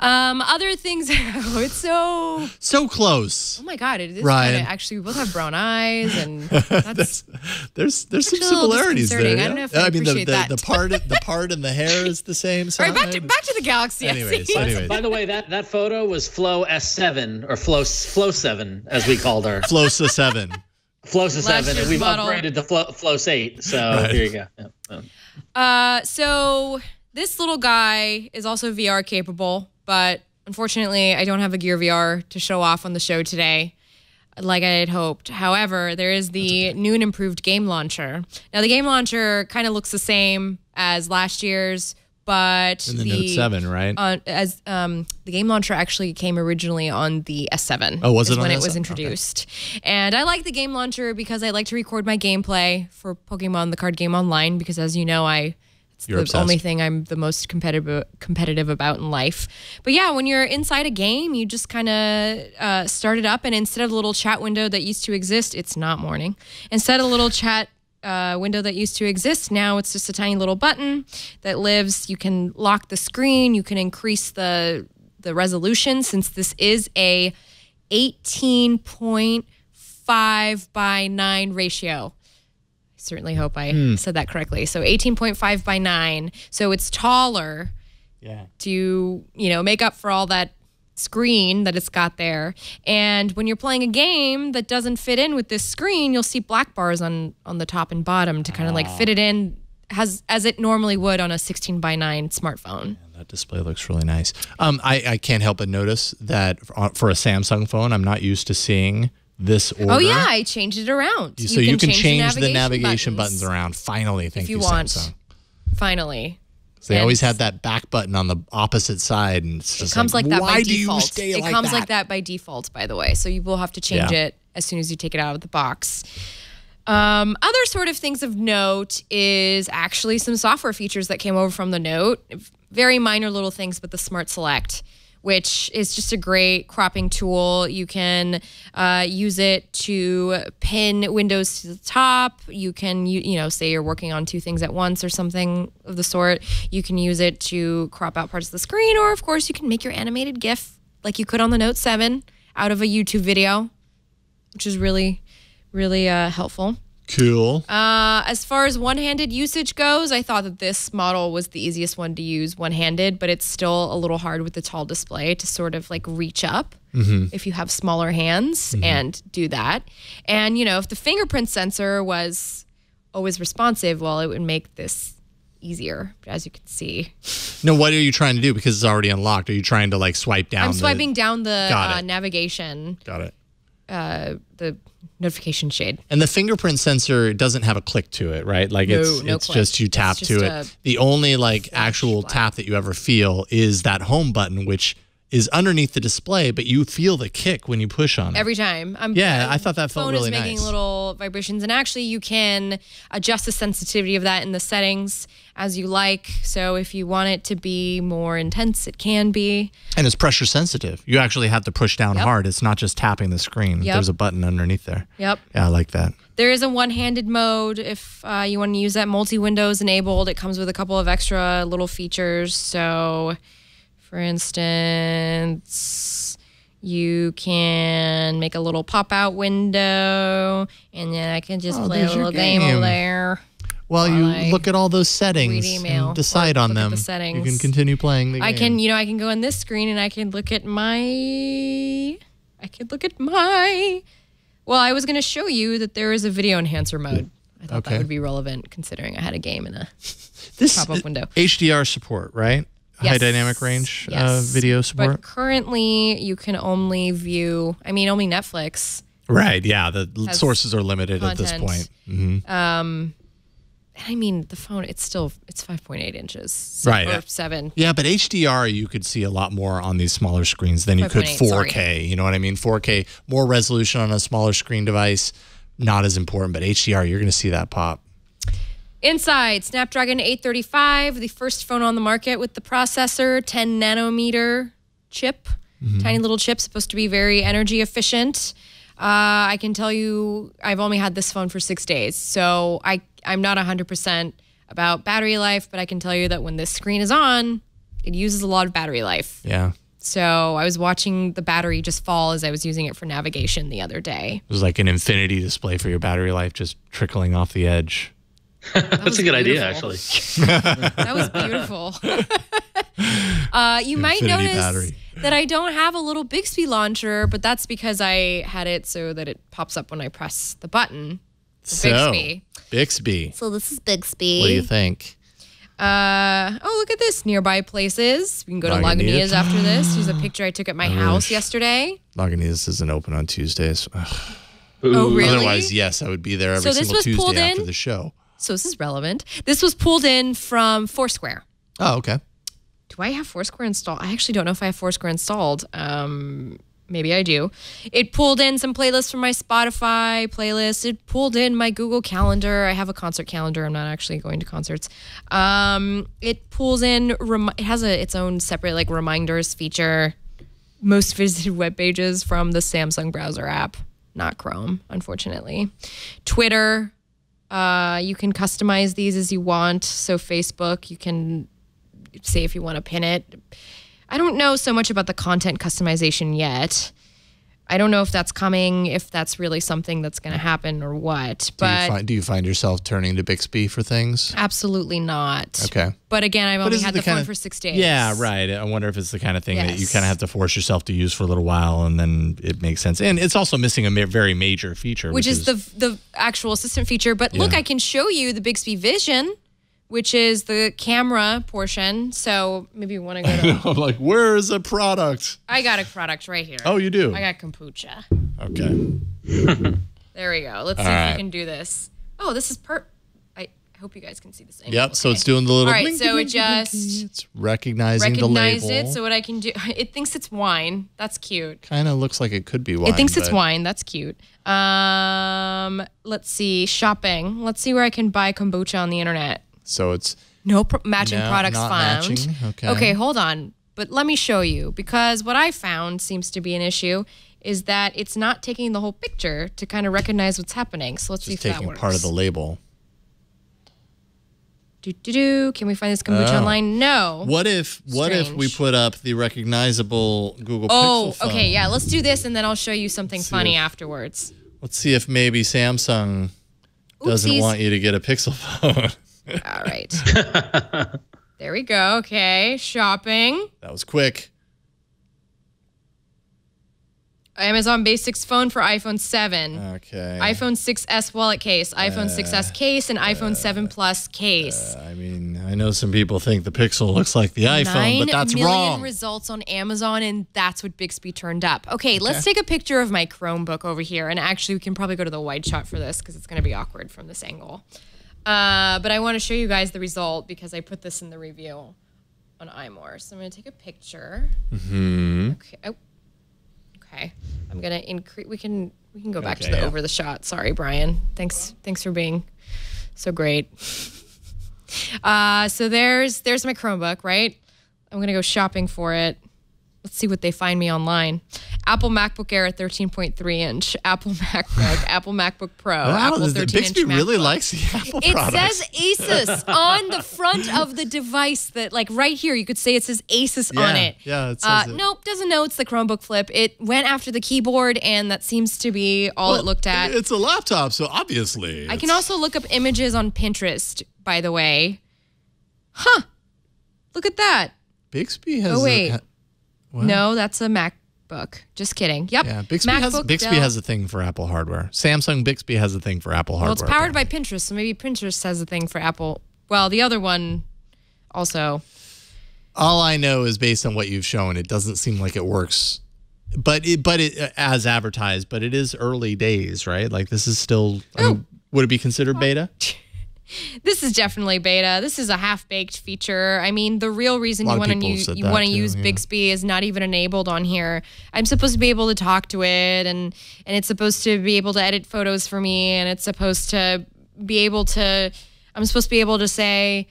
Other things, it's so close. Oh my God, it is Ryan. Actually, we both have brown eyes, and that's there's some similarities there. Yeah? I don't know if I appreciate that. The part and the hair is the same size. All right, back to the Galaxy. Anyways. By the way, that photo was Flo S7 or Flo 7 as we called her. Flosa 7. Flosa 7, and we've upgraded to Flos 8. So here you go. Yeah. So this little guy is also VR capable. But unfortunately, I don't have a Gear VR to show off on the show today, like I had hoped. However, there is the new and improved game launcher. Now, the game launcher kind of looks the same as last year's, but in the Note 7, right? The game launcher actually came originally on the S7. Oh, was it on when the it was S7? introduced? Okay. And I like the game launcher because I like to record my gameplay for Pokemon the card game online. Because as you know, it's the only thing I'm the most competitive about in life. But yeah, when you're inside a game, you just kind of start it up, and instead of the little chat window that used to exist, it's not morning. Instead of the little chat window that used to exist, now it's just a tiny little button that lives. You can lock the screen. You can increase the resolution, since this is a 18.5:9 ratio. Certainly hope I said that correctly. So 18.5:9. So it's taller to, make up for all that screen that it's got there. And when you're playing a game that doesn't fit in with this screen, you'll see black bars on the top and bottom to kind of like fit it in as it normally would on a 16:9 smartphone. Yeah, that display looks really nice. I can't help but notice that for a Samsung phone, I'm not used to seeing this order. Oh yeah, I changed it around. So you can change the navigation buttons around. Finally, thank you, Samsung. Finally. So they always have that back button on the opposite side, and it's just it comes like that by why do default. you stay It like comes that? like that by default, by the way. So you will have to change it as soon as you take it out of the box. Other sort of things of note is actually some software features that came over from the Note. Very minor little things, but the Smart Select, which is just a great cropping tool. You can use it to pin windows to the top. You can, say you're working on 2 things at once or something of the sort. You can use it to crop out parts of the screen, or of course you can make your animated GIF like you could on the Note 7 out of a YouTube video, which is really, really helpful. Cool. As far as one-handed usage goes, I thought that this model was the easiest one to use one-handed, but it's still a little hard with the tall display to sort of like reach up if you have smaller hands and do that. And, if the fingerprint sensor was always responsive, well, it would make this easier, as you can see. No, what are you trying to do? Because it's already unlocked. Are you trying to like swipe down? I'm swiping down the navigation. Got it. The notification shade. And the fingerprint sensor doesn't have a click to it, right? Like it's click. just you tap to it. The only like actual tap that you ever feel is that home button, which is underneath the display, but you feel the kick when you push on it. Every time. I thought that felt really nice. Phone is making little vibrations, and actually you can adjust the sensitivity of that in the settings as you like. So if you want it to be more intense, it can be. And it's pressure sensitive. You actually have to push down hard. It's not just tapping the screen. There's a button underneath there. Yep. Yeah, I like that. There is a one-handed mode if you want to use that. Multi-windows enabled. It comes with a couple of extra little features. So, for instance, you can make a little pop-out window, and then I can just play a little game over there. While you look at all those settings and decide on them, the you can continue playing the game. I can go on this screen and I can look at my. Well, I was going to show you that there is a video enhancer mode. I thought that would be relevant considering I had a game in a pop-up window. HDR support, right? Yes. High dynamic range video support. But currently, you can only view. only Netflix. Right. Yeah. The sources are limited at this point. The phone, it's 5.8 inches. Right. Or 7. Yeah, but HDR, you could see a lot more on these smaller screens than you could 4K. Sorry. You know what I mean? 4K, more resolution on a smaller screen device, not as important. But HDR, you're going to see that pop. Inside, Snapdragon 835, the first phone on the market with the processor, 10 nanometer chip. Tiny little chip, supposed to be very energy efficient. I can tell you, I've only had this phone for 6 days, so I'm not 100% about battery life, but I can tell you that when this screen is on, it uses a lot of battery life. Yeah. So I was watching the battery just fall as I was using it for navigation the other day. It was like an infinity display for your battery life just trickling off the edge. That's a good idea, actually. That was beautiful. You might notice that I don't have a little Bixby launcher, but that's because I had it so that it pops up when I press the button. Bixby. So this is Bixby. What do you think? Look at this. Nearby places. We can go to Lagunitas after this. Here's a picture I took at my house yesterday. Lagunitas isn't open on Tuesdays. Oh, really? Otherwise, yes, I would be there every single Tuesday after the show. So this is relevant. This was pulled in from Foursquare. Oh, okay. Do I have Foursquare installed? I actually don't know if I have Foursquare installed. Maybe I do. It pulled in some playlists from my Spotify playlist. It pulled in my Google Calendar. I have a concert calendar. I'm not actually going to concerts. It pulls in, it has its own separate reminders feature. Most visited web pages from the Samsung browser app, not Chrome, unfortunately. Twitter, you can customize these as you want. So Facebook, you can say if you want to pin it. I don't know so much about the content customization yet. I don't know if that's coming, if that's really something that's going to happen or what. But do you find yourself turning to Bixby for things? Absolutely not. Okay. But again, I've only had the phone for 6 days. Yeah, right. I wonder if it's the kind of thing that you kind of have to force yourself to use for a little while, and then it makes sense. And it's also missing a very major feature, which is the actual assistant feature. But look, I can show you the Bixby Vision, which is the camera portion. So maybe you want to go to... I'm like, where is a product? I got a product right here. Oh, you do? I got kombucha. Okay. There we go. Let's see if we can do this. Oh, this is hope you guys can see this angle. Yep, so it's doing the little... All right, so it just... It's recognizing the label. Recognized it, so what I can do... It thinks it's wine. That's cute. Kind of looks like it could be wine. It thinks it's wine. That's cute. Let's see. Shopping. Let's see where I can buy kombucha on the internet. So it's... No matching products not found. Matching. Okay, hold on. But let me show you, because what I found seems to be an issue is that it's not taking the whole picture to kind of recognize what's happening. So let's see if that works. Taking part of the label. Can we find this kombucha online? No. What if we put up the recognizable Google Pixel phone? Okay, yeah. Let's do this, and then I'll show you something funny afterwards. Let's see if maybe Samsung doesn't want you to get a Pixel phone. All right. There we go. Okay, shopping. That was quick. Amazon Basics phone for iPhone 7. Okay. iPhone 6s wallet case, iPhone 6s case, and iPhone 7 Plus case. I mean, I know some people think the Pixel looks like the iPhone, but that's 9 million wrong. results on Amazon, and that's what Bixby turned up. Okay, let's take a picture of my Chromebook over here, and actually we can probably go to the wide shot for this because it's going to be awkward from this angle. But I want to show you guys the result because I put this in the review on iMore. So I'm going to take a picture. Okay. Oh. Okay, I'm gonna increase. We can go back to the over the shot. Sorry, Brian. Thanks for being so great. So there's my Chromebook, right? I'm gonna go shopping for it. Let's see what they find me online. Apple MacBook Air 13.3 inch, Apple MacBook, Apple MacBook Pro, Apple 13-inch Bixby MacBook. really likes the Apple products. It says Asus on the front of the device. That like right here, you could say it says Asus on it. Yeah, it says it. Nope, doesn't know it's the Chromebook Flip. It went after the keyboard, and that seems to be all it looked at. It's a laptop, so obviously. I can also look up images on Pinterest, by the way. Huh? Look at that. Bixby has. Oh wait. No, that's a MacBook. Just kidding. Yep. Yeah, Bixby has a thing for Apple hardware. Samsung Bixby has a thing for Apple hardware. Well, it's powered by Pinterest, so maybe Pinterest has a thing for Apple. Well, the other one also. All I know is based on what you've shown, it doesn't seem like it works. But it as advertised, but it is early days, right? Like this is still, would it be considered beta? This is definitely beta. This is a half-baked feature. I mean, the real reason you want to use Bixby is not even enabled on here. I'm supposed to be able to talk to it, and it's supposed to be able to edit photos for me, and it's supposed to be able to. I'm supposed to be able to say,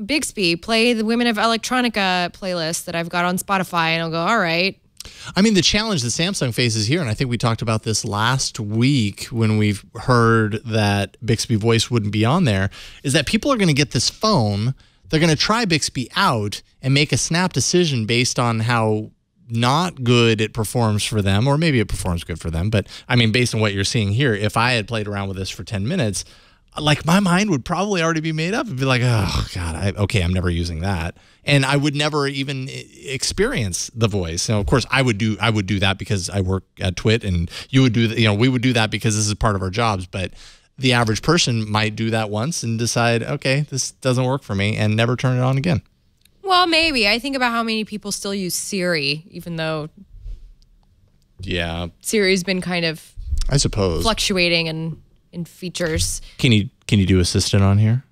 Bixby, play the Women of Electronica playlist that I've got on Spotify, and I'll go, all right. I mean, the challenge that Samsung faces here, and I think we talked about this last week when we've heard that Bixby Voice wouldn't be on there, is that people are going to get this phone, they're going to try Bixby out and make a snap decision based on how not good it performs for them, or maybe it performs good for them. But I mean, based on what you're seeing here, if I had played around with this for 10 minutes, like my mind would probably already be made up and be like, oh God, I'm never using that. And I would never even experience the voice. Now, of course, I would do that because I work at Twit, and you would do that. We would do that because this is part of our jobs. But the average person might do that once and decide, okay, this doesn't work for me, and never turn it on again. Well, maybe. I think about how many people still use Siri, even though Siri's been kind of, I suppose, fluctuating in features. Can you do Assistant on here?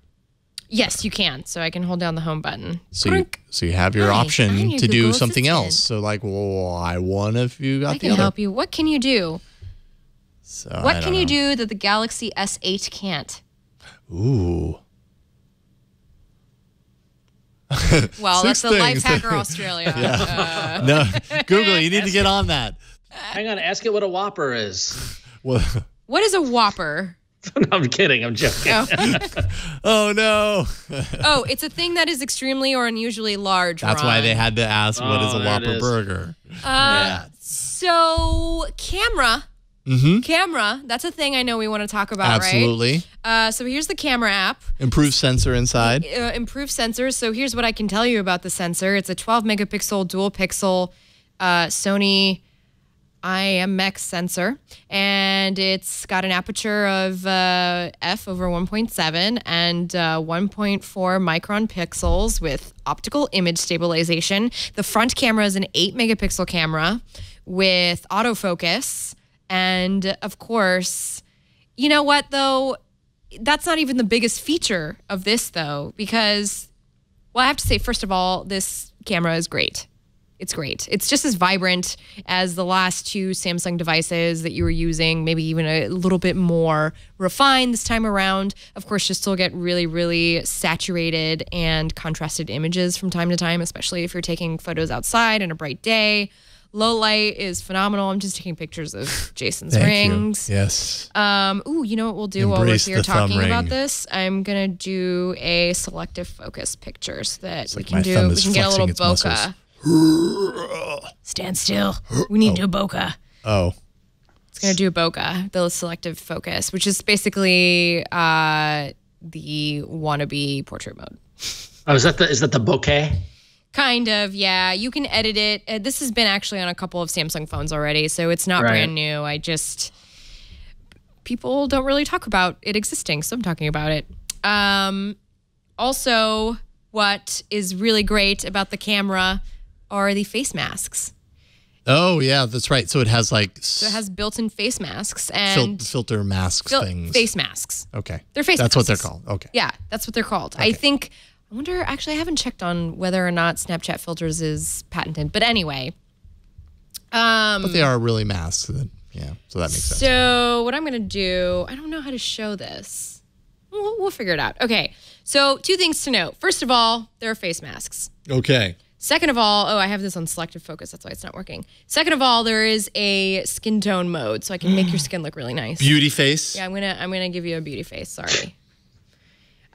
Yes, you can. So I can hold down the home button. So you have your option to do something else. So like, well, I wonder if you got the other. I can help you. What can you do? So what can you do that the Galaxy S8 can't? Ooh. Well, that's the Lifehacker Australia. No, Google, you need to get on that. Hang on, ask it what a Whopper is. Well, what is a Whopper? No, I'm kidding. I'm joking. Oh, no. Oh, it's a thing that is extremely or unusually large. That's why they had to ask, what is a Whopper burger? So, camera. Camera. That's a thing I know we want to talk about, Absolutely. right? So here's the camera app. Improved sensor inside. Improved sensors. So here's what I can tell you about the sensor. It's a 12 megapixel dual pixel Sony IMX sensor, and it's got an aperture of f over 1.7 and 1.4 micron pixels with optical image stabilization. The front camera is an 8 megapixel camera with autofocus, and of course, you know what though? that's not even the biggest feature of this, though, because, well, I have to say, first of all, this camera is great. It's great. It's just as vibrant as the last two Samsung devices that you were using, maybe even a little bit more refined this time around. Of course, you still get really, really saturated and contrasted images from time to time, especially if you're taking photos outside on a bright day. Low light is phenomenal. I'm just taking pictures of Jason's rings. Yes. Ooh, you know what we'll do while we're here talking about this? I'm gonna do a selective focus picture so that we can get a little bokeh. Stand still. We need to do a bokeh. Oh. It's going to do a bokeh, the selective focus, which is basically the wannabe portrait mode. Oh, is that the bokeh? Kind of, yeah. You can edit it. This has been actually on a couple of Samsung phones already, so it's not brand new. People don't really talk about it existing, so I'm talking about it. Also, what is really great about the camera are the face masks. Oh, yeah, that's right. So it has So it has built-in face masks and filter masks things. Face masks. Okay. They're face masks. That's what they're called. Okay. Yeah, that's what they're called. Okay. I wonder, actually, I haven't checked on whether or not Snapchat filters is patented. But anyway. But they are really masks. So that makes sense. So what I'm going to do, I don't know how to show this. We'll figure it out. Okay. So 2 things to note. First of all, there are face masks. Okay. Second of all, I have this on selective focus. That's why it's not working. Second of all, there is a skin tone mode, so I can make your skin look really nice. Beauty face. Yeah, I'm gonna give you a beauty face. Sorry.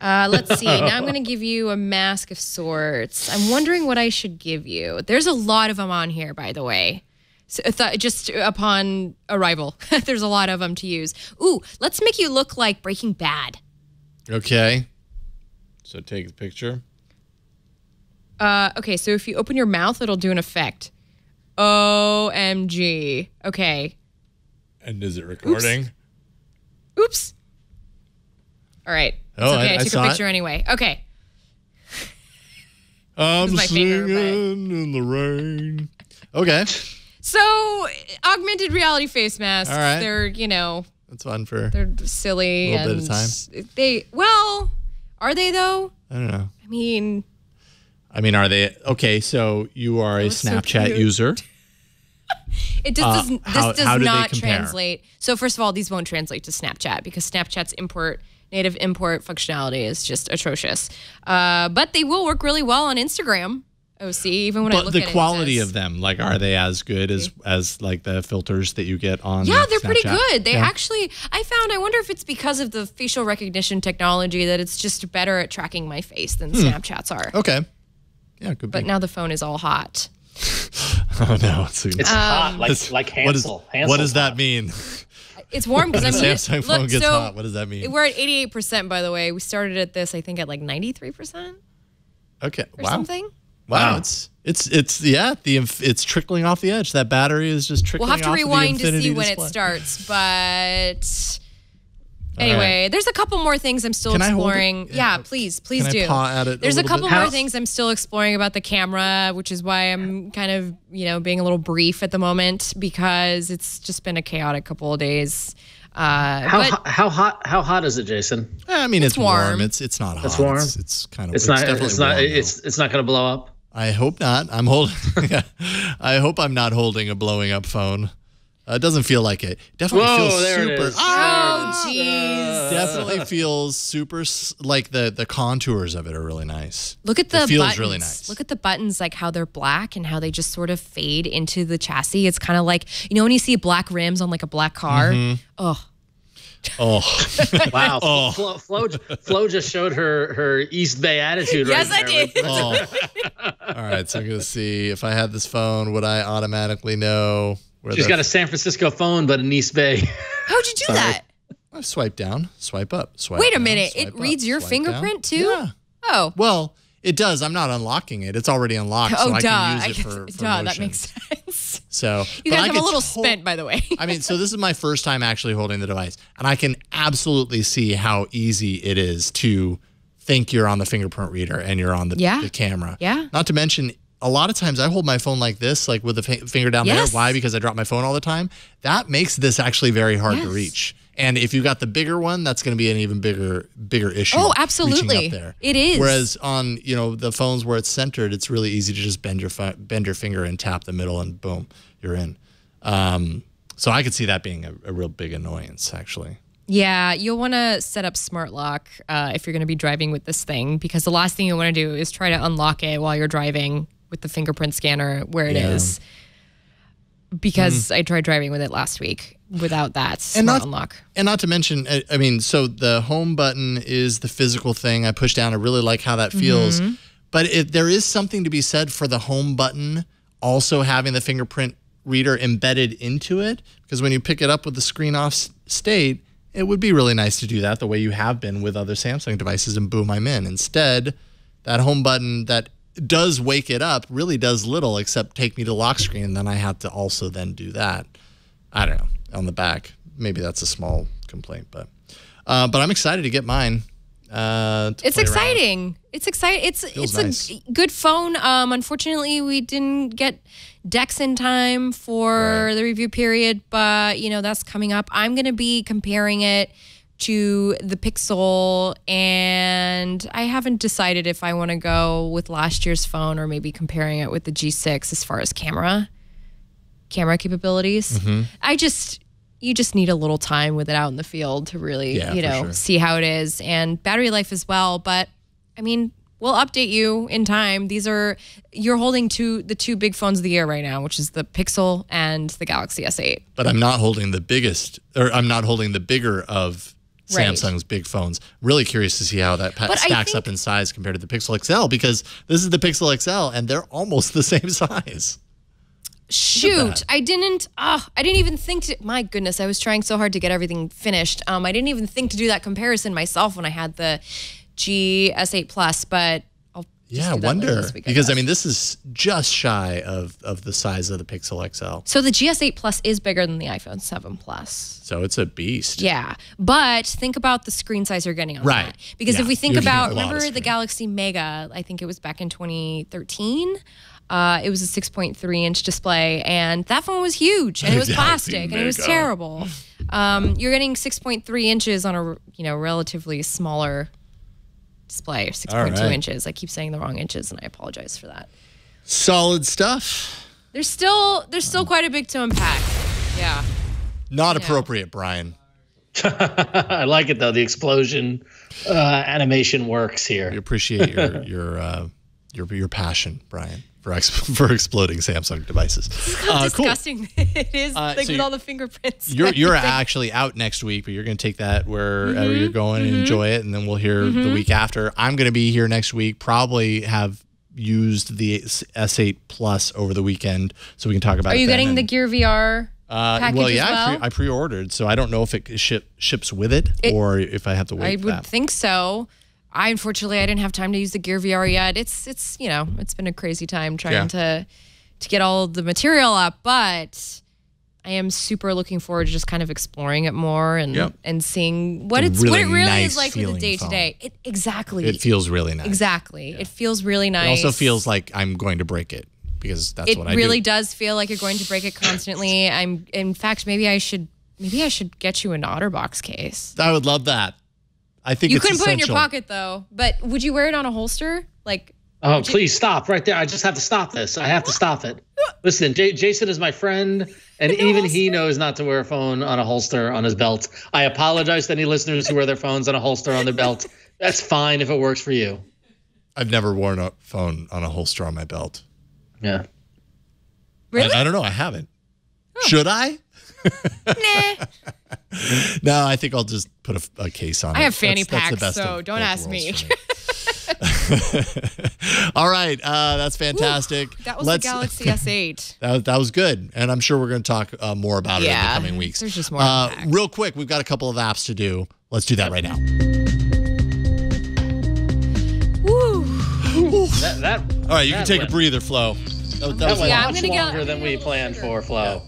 Let's see. Now I'm gonna give you a mask of sorts. I'm wondering what I should give you. There's a lot of them on here, by the way. So just upon arrival, there's a lot of them to use. Ooh, let's make you look like Breaking Bad. Okay. So take the picture. Okay, so if you open your mouth, it'll do an effect. OMG. Okay. And is it recording? Oops. All right. It's okay. I took a picture anyway. Okay. I'm singing in the rain. Okay. So, augmented reality face masks. All right. They're, that's fun for they're silly. a little bit of time. Are they though? I don't know. I mean, are they? Okay, so you are a Snapchat user. This does not translate. So first of all, these won't translate to Snapchat because Snapchat's native import functionality is just atrocious. But they will work really well on Instagram. Even when I look at it. But the quality of them, are they as good as like the filters that you get on? Yeah, they're Snapchat? pretty good. They actually, I wonder if it's because of the facial recognition technology that it's just better at tracking my face than Snapchats are. Okay. Yeah, could be. But now the phone is all hot. Oh no, it's hot like Hansel. What does that mean? It's warm because the Samsung phone gets hot. What does that mean? We're at 88%, by the way. We started at this, I think, at 93%. Okay. Or something. Wow. It's trickling off the edge. That battery is just trickling off the Infinity We'll have to rewind to see when display. it starts, but anyway, there's a couple more things I'm still exploring. Yeah, please do. Can I paw at it There's a couple bit? more things I'm still exploring about the camera, which is why I'm kind of, being a little brief at the moment because it's just been a chaotic couple of days. How hot is it, Jason? It's warm. It's not hot. It's warm. It's kind of. It's not going to blow up. I hope not. I hope I'm not holding a blowing up phone. It doesn't feel like it. Definitely feels super. It is. Oh, jeez. Definitely feels super. Like the contours of it are really nice. Look at the buttons. buttons. Really nice. Look at the buttons, like how they're black and how they just sort of fade into the chassis. It's kind of like when you see black rims on like a black car. Oh. Wow. Flo just showed her East Bay attitude. Yes, right I did. All right, so I'm going to see if I had this phone, would I automatically know where She's got a San Francisco phone, but an East Bay. How'd you do that? I swipe down, swipe up, swipe Wait a down, minute. swipe It up, reads your swipe fingerprint down. too? Yeah. Oh. Well, it does. I'm not unlocking it. It's already unlocked, so I can use it for that motion. makes sense. So, you guys, I'm a little spent, by the way. So this is my first time actually holding the device, and I can absolutely see how easy it is to think you're on the fingerprint reader and you're on the camera. Yeah. Not to mention, a lot of times I hold my phone like this, like with the finger down there. Why? Because I drop my phone all the time. That makes this actually very hard to reach. And if you got the bigger one, that's going to be an even bigger issue. Oh, absolutely. Reaching up there. It is. Whereas on, the phones where it's centered, it's really easy to just bend your finger and tap the middle and boom, you're in. So I could see that being a real big annoyance, actually. Yeah, you'll want to set up smart lock if you're going to be driving with this thing, because the last thing you want to do is try to unlock it while you're driving with the fingerprint scanner where it is. Because I tried driving with it last week without that smart unlock. And not to mention, I mean, so the home button is the physical thing. I push down. I really like how that feels. But there is something to be said for the home button also having the fingerprint reader embedded into it. Because when you pick it up with the screen off state, it would be really nice to do that the way you have been with other Samsung devices, and boom, I'm in. Instead, that home button that does wake it up really does little except take me to lock screen, and then I have to also then do that. I don't know, on the back. Maybe that's a small complaint, but I'm excited to get mine. It's exciting. It's exciting. It's nice. A good phone. Unfortunately, we didn't get decks in time for the review period, but that's coming up. I'm going to be comparing it to the Pixel, and I haven't decided if I want to go with last year's phone or maybe comparing it with the G6 as far as camera capabilities. You just need a little time with it out in the field to really, see how it is, and battery life as well. But I mean, we'll update you in time. You're holding the two big phones of the year right now, which is the Pixel and the Galaxy S8. But I'm not holding the biggest, or I'm not holding the bigger of Samsung's big phones. Really curious to see how that stacks up in size compared to the Pixel XL, because this is the Pixel XL and they're almost the same size. Shoot, I didn't even think to, my goodness, I was trying so hard to get everything finished. I didn't even think to do that comparison myself when I had the GS8 Plus, but I wonder, because I mean, this is just shy of the size of the Pixel XL. So the GS8 Plus is bigger than the iPhone 7 Plus. So it's a beast. Yeah, but think about the screen size you're getting on that. Because if we think about, remember the Galaxy Mega, I think it was back in 2013. It was a 6.3-inch display, and that phone was huge, and it was plastic, and it was terrible. You're getting 6.3 inches on a relatively smaller display, 6.2 inches. I keep saying the wrong inches, and I apologize for that. Solid stuff. There's still quite a bit to unpack. Yeah. Not appropriate, Brian. I like it though. The explosion animation works here. We appreciate your passion, Brian, for exploding Samsung devices. How disgusting it is, with all the fingerprints. You're actually out next week, but you're going to take that wherever you're going and enjoy it, and then we'll hear the week after. I'm going to be here next week, probably have used the S8 Plus over the weekend, so we can talk about it. Are you getting the Gear VR package well, yeah, as well? I pre-ordered, so I don't know if it ships with it or if I have to wait. I would think so. Unfortunately, I didn't have time to use the Gear VR yet. It's been a crazy time trying to get all of the material up, but I am super looking forward to just kind of exploring it more and seeing what it really is like with the day-to-day. Exactly. It feels really nice. Exactly. Yeah. It feels really nice. It also feels like I'm going to break it, because that's what I do. It really does feel like you're going to break it constantly. In fact, maybe I should get you an OtterBox case. I would love that. I think you couldn't put it in your pocket though, but would you wear it on a holster? Please stop right there. I just have to stop this. I have to stop it. Listen, Jason is my friend, and even he knows not to wear a phone on a holster on his belt. I apologize to any listeners who wear their phones on a holster on their belt. That's fine if it works for you. I've never worn a phone on a holster on my belt. Yeah. Really? I don't know. I haven't. Oh. Should I? Nah. No, I think I'll just put a case on it. I have fanny packs, so don't ask me. All right, that's fantastic. Ooh, that was the Galaxy S8. That was good, and I'm sure we're going to talk more about it in the coming weeks. There's just more. Real quick, we've got a couple of apps to do. Let's do that right now. Woo! All right, you can take a breather, Flo. That went much longer than we planned for, Flo.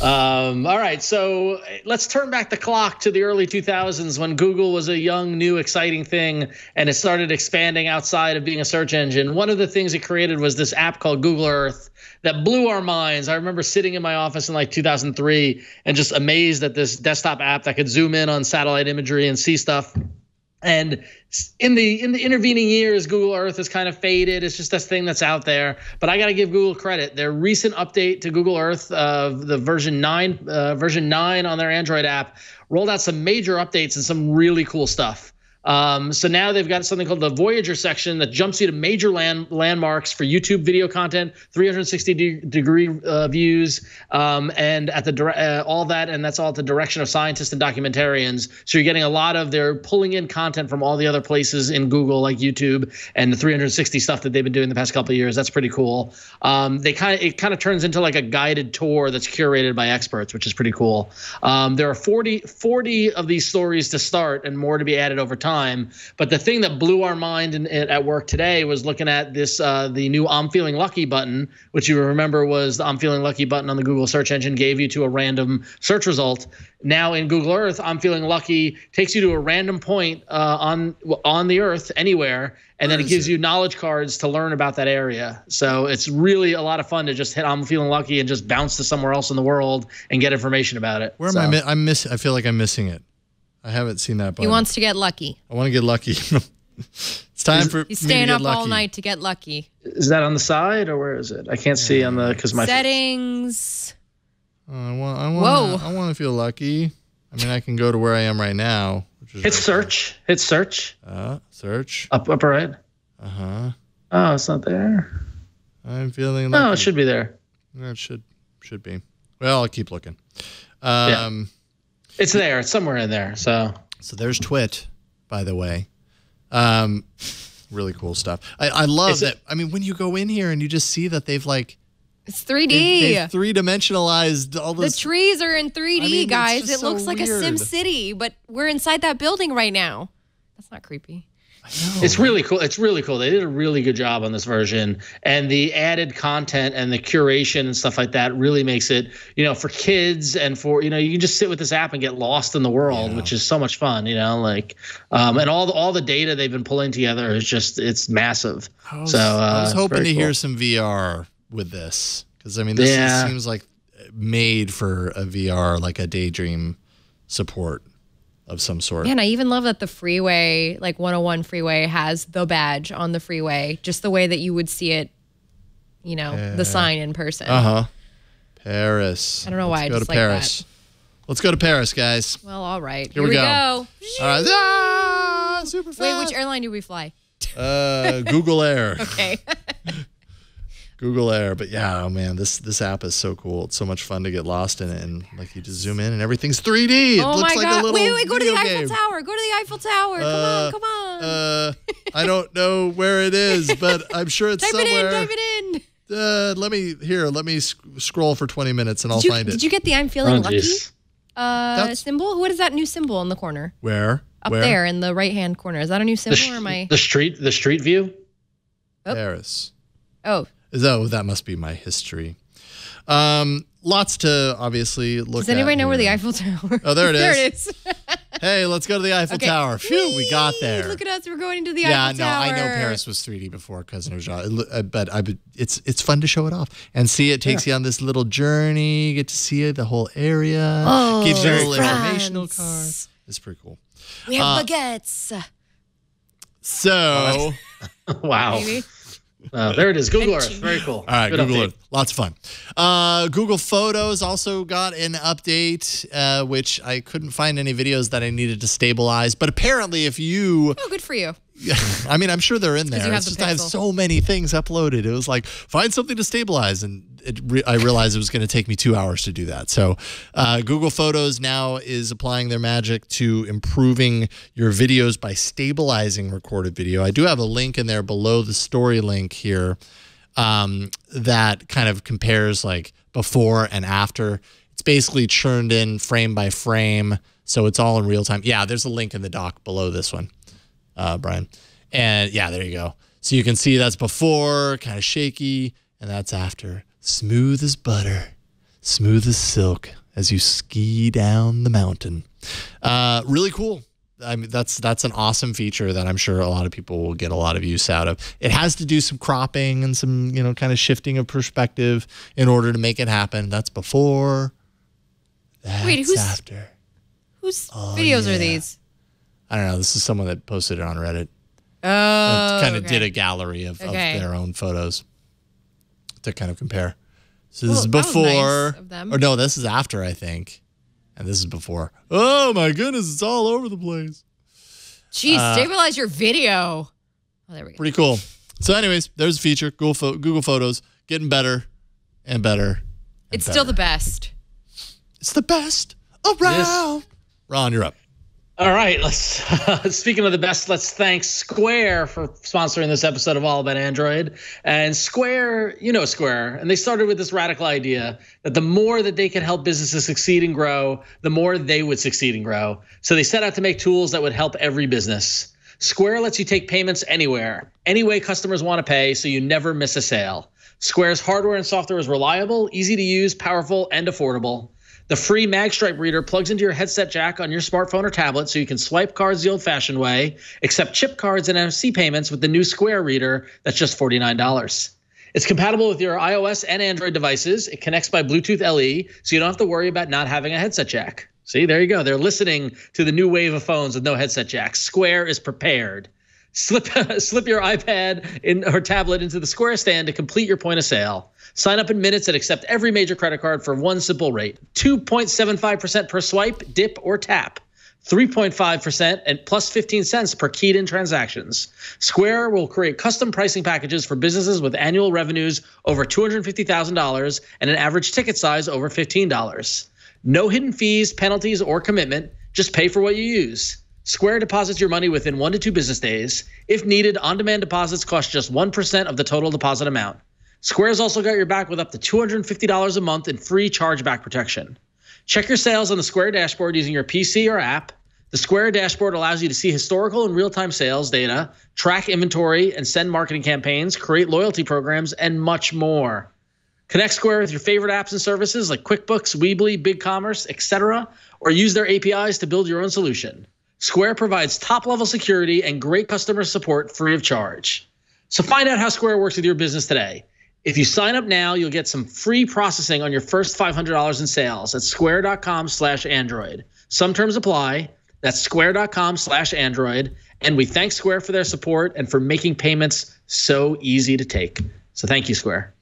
All right, so let's turn back the clock to the early 2000s when Google was a young, new, exciting thing, and it started expanding outside of being a search engine. One of the things it created was this app called Google Earth that blew our minds. I remember sitting in my office in like 2003 and just amazed at this desktop app that could zoom in on satellite imagery and see stuff. And in the intervening years, Google Earth has kind of faded. It's just this thing that's out there. But I got to give Google credit. Their recent update to Google Earth, the version 9 on their Android app, rolled out some major updates and some really cool stuff. So now they've got something called the Voyager section that jumps you to major landmarks for YouTube video content, 360-degree views, and at the all that, and that's all at the direction of scientists and documentarians. So you're getting a lot of they're pulling in content from all the other places in Google, like YouTube and the 360 stuff that they've been doing the past couple of years. That's pretty cool. It kind of turns into like a guided tour that's curated by experts, which is pretty cool. There are 40 of these stories to start, and more to be added over time. But the thing that blew our mind at work today was looking at this the new I'm Feeling Lucky button, which you remember was the I'm Feeling Lucky button on the Google search engine gave you to a random search result. Now in Google Earth, I'm Feeling Lucky takes you to a random point on the Earth anywhere, and then it gives you knowledge cards to learn about that area. So it's really a lot of fun to just hit I'm Feeling Lucky and just bounce to somewhere else in the world and get information about it. Where am I? I feel like I'm missing it. I haven't seen that button. He wants to get lucky. I want to get lucky. It's time for He's me staying to up get lucky. all night to get lucky. Is that on the side or where is it? I can't see on the because my settings. I want to feel lucky. I mean, I can go to where I am right now. Which is hit search. Hit search. Search. Upper right. Oh, it's not there. I'm feeling lucky. No, it should be there. It should be. Well, I'll keep looking. Yeah. It's there. It's somewhere in there. So there's Twit, by the way. Really cool stuff. I love that. I mean, when you go in here and you just see that they've like it's 3D. They've three-dimensionalized all this. The trees are in 3D, guys. It looks like weird. a Sim City, but we're inside that building right now. That's not creepy. I know. It's really cool. It's really cool. They did a really good job on this version, and the added content and the curation and stuff like that really makes it, for kids and for, you can just sit with this app and get lost in the world, which is so much fun, and all the data they've been pulling together is just, it's massive. I was hoping to hear some VR with this, because I mean, this seems like made for a VR, like a Daydream support of some sort. Yeah, and I even love that the freeway, like 101 freeway, has the badge on the freeway, just the way that you would see it, the sign in person. Paris. I don't know why I just like that. Let's go to Paris, guys. Well, all right. Here we go. All right. Super fast. Wait, which airline do we fly? Google Air. Okay. Google Air, but yeah, oh man, this app is so cool. It's so much fun to get lost in it, and like you just zoom in and everything's 3D. It looks like a little wait, go to the video Eiffel game. Tower. Go to the Eiffel Tower. Come on. I don't know where it is, but I'm sure it's somewhere. Type it in. Let me scroll for 20 minutes and I'll find it. Did you get the I'm Feeling Lucky symbol? What is that new symbol in the corner? Where? Up there in the right-hand corner. Is that a new symbol or am I? The street view? Oh. Paris. Oh. That must be my history. Lots to obviously look at. Does anybody know where the Eiffel Tower is? Oh, there it is. There it is. Hey, let's go to the Eiffel Tower. Phew, we got there. Look at us. We're going into the Eiffel Tower. Yeah, no, I know Paris was 3D before, Cousin Ujah, but it's fun to show it off and see. It takes you on this little journey. You get to see the whole area. Oh, gives you a little informational card. It's pretty cool. We have baguettes. So, wow. Maybe. There it is. Google Earth. Very cool. All right, Good Google update. Earth. Lots of fun. Google Photos also got an update, which I couldn't find any videos that I needed to stabilize. But apparently, if you... Oh, good for you. I mean, I'm sure they're in there. It's just I have Pixel. so many things uploaded. It was like, find something to stabilize. And I realized it was going to take me 2 hours to do that. So Google Photos now is applying their magic to improving your videos by stabilizing recorded video. I do have a link in there below the story link here that kind of compares like before and after. It's basically churned in frame by frame. So it's all in real time. Yeah, there's a link in the doc below this one. Brian. And yeah, there you go. So you can see that's before, kind of shaky, and that's after. Smooth as butter. Smooth as silk as you ski down the mountain. Really cool. I mean, that's an awesome feature that I'm sure a lot of people will get a lot of use out of. It has to do some cropping and some, kind of shifting of perspective in order to make it happen. That's before. That's after. Whose videos are these? I don't know. This is someone that posted it on Reddit. Oh, kind of did a gallery of their own photos to kind of compare. So this is before, nice of them. Or no, this is after, I think. And this is before. Oh my goodness, it's all over the place. Jeez, stabilize your video. Oh, there we go. Pretty cool. So anyways, there's a feature, Google Photos, getting better and better. It's still the best. It's the best around. Ron, you're up. All right, let's. Speaking of the best, let's thank Square for sponsoring this episode of All About Android. And Square, Square, and they started with this radical idea that the more that they could help businesses succeed and grow, the more they would succeed and grow. So they set out to make tools that would help every business. Square lets you take payments anywhere, any way customers want to pay, so you never miss a sale. Square's hardware and software is reliable, easy to use, powerful, and affordable. The free MagStripe reader plugs into your headset jack on your smartphone or tablet so you can swipe cards the old-fashioned way, accept chip cards and NFC payments with the new Square reader that's just $49. It's compatible with your iOS and Android devices. It connects by Bluetooth LE, so you don't have to worry about not having a headset jack. See, there you go. They're listening to the new wave of phones with no headset jack. Square is prepared. Slip your iPad or tablet into the Square stand to complete your point of sale. Sign up in minutes and accept every major credit card for one simple rate. 2.75% per swipe, dip, or tap. 3.5% and plus 15 cents per keyed-in transactions. Square will create custom pricing packages for businesses with annual revenues over $250,000 and an average ticket size over $15. No hidden fees, penalties, or commitment. Just pay for what you use. Square deposits your money within 1 to 2 business days. If needed, on-demand deposits cost just 1% of the total deposit amount. Square's also got your back with up to $250 a month in free chargeback protection. Check your sales on the Square dashboard using your PC or app. The Square dashboard allows you to see historical and real-time sales data, track inventory, and send marketing campaigns, create loyalty programs, and much more. Connect Square with your favorite apps and services like QuickBooks, Weebly, BigCommerce, etc., or use their APIs to build your own solution. Square provides top-level security and great customer support free of charge. So find out how Square works with your business today. If you sign up now, you'll get some free processing on your first $500 in sales at square.com/Android. Some terms apply. That's square.com/Android. And we thank Square for their support and for making payments so easy to take. So thank you, Square.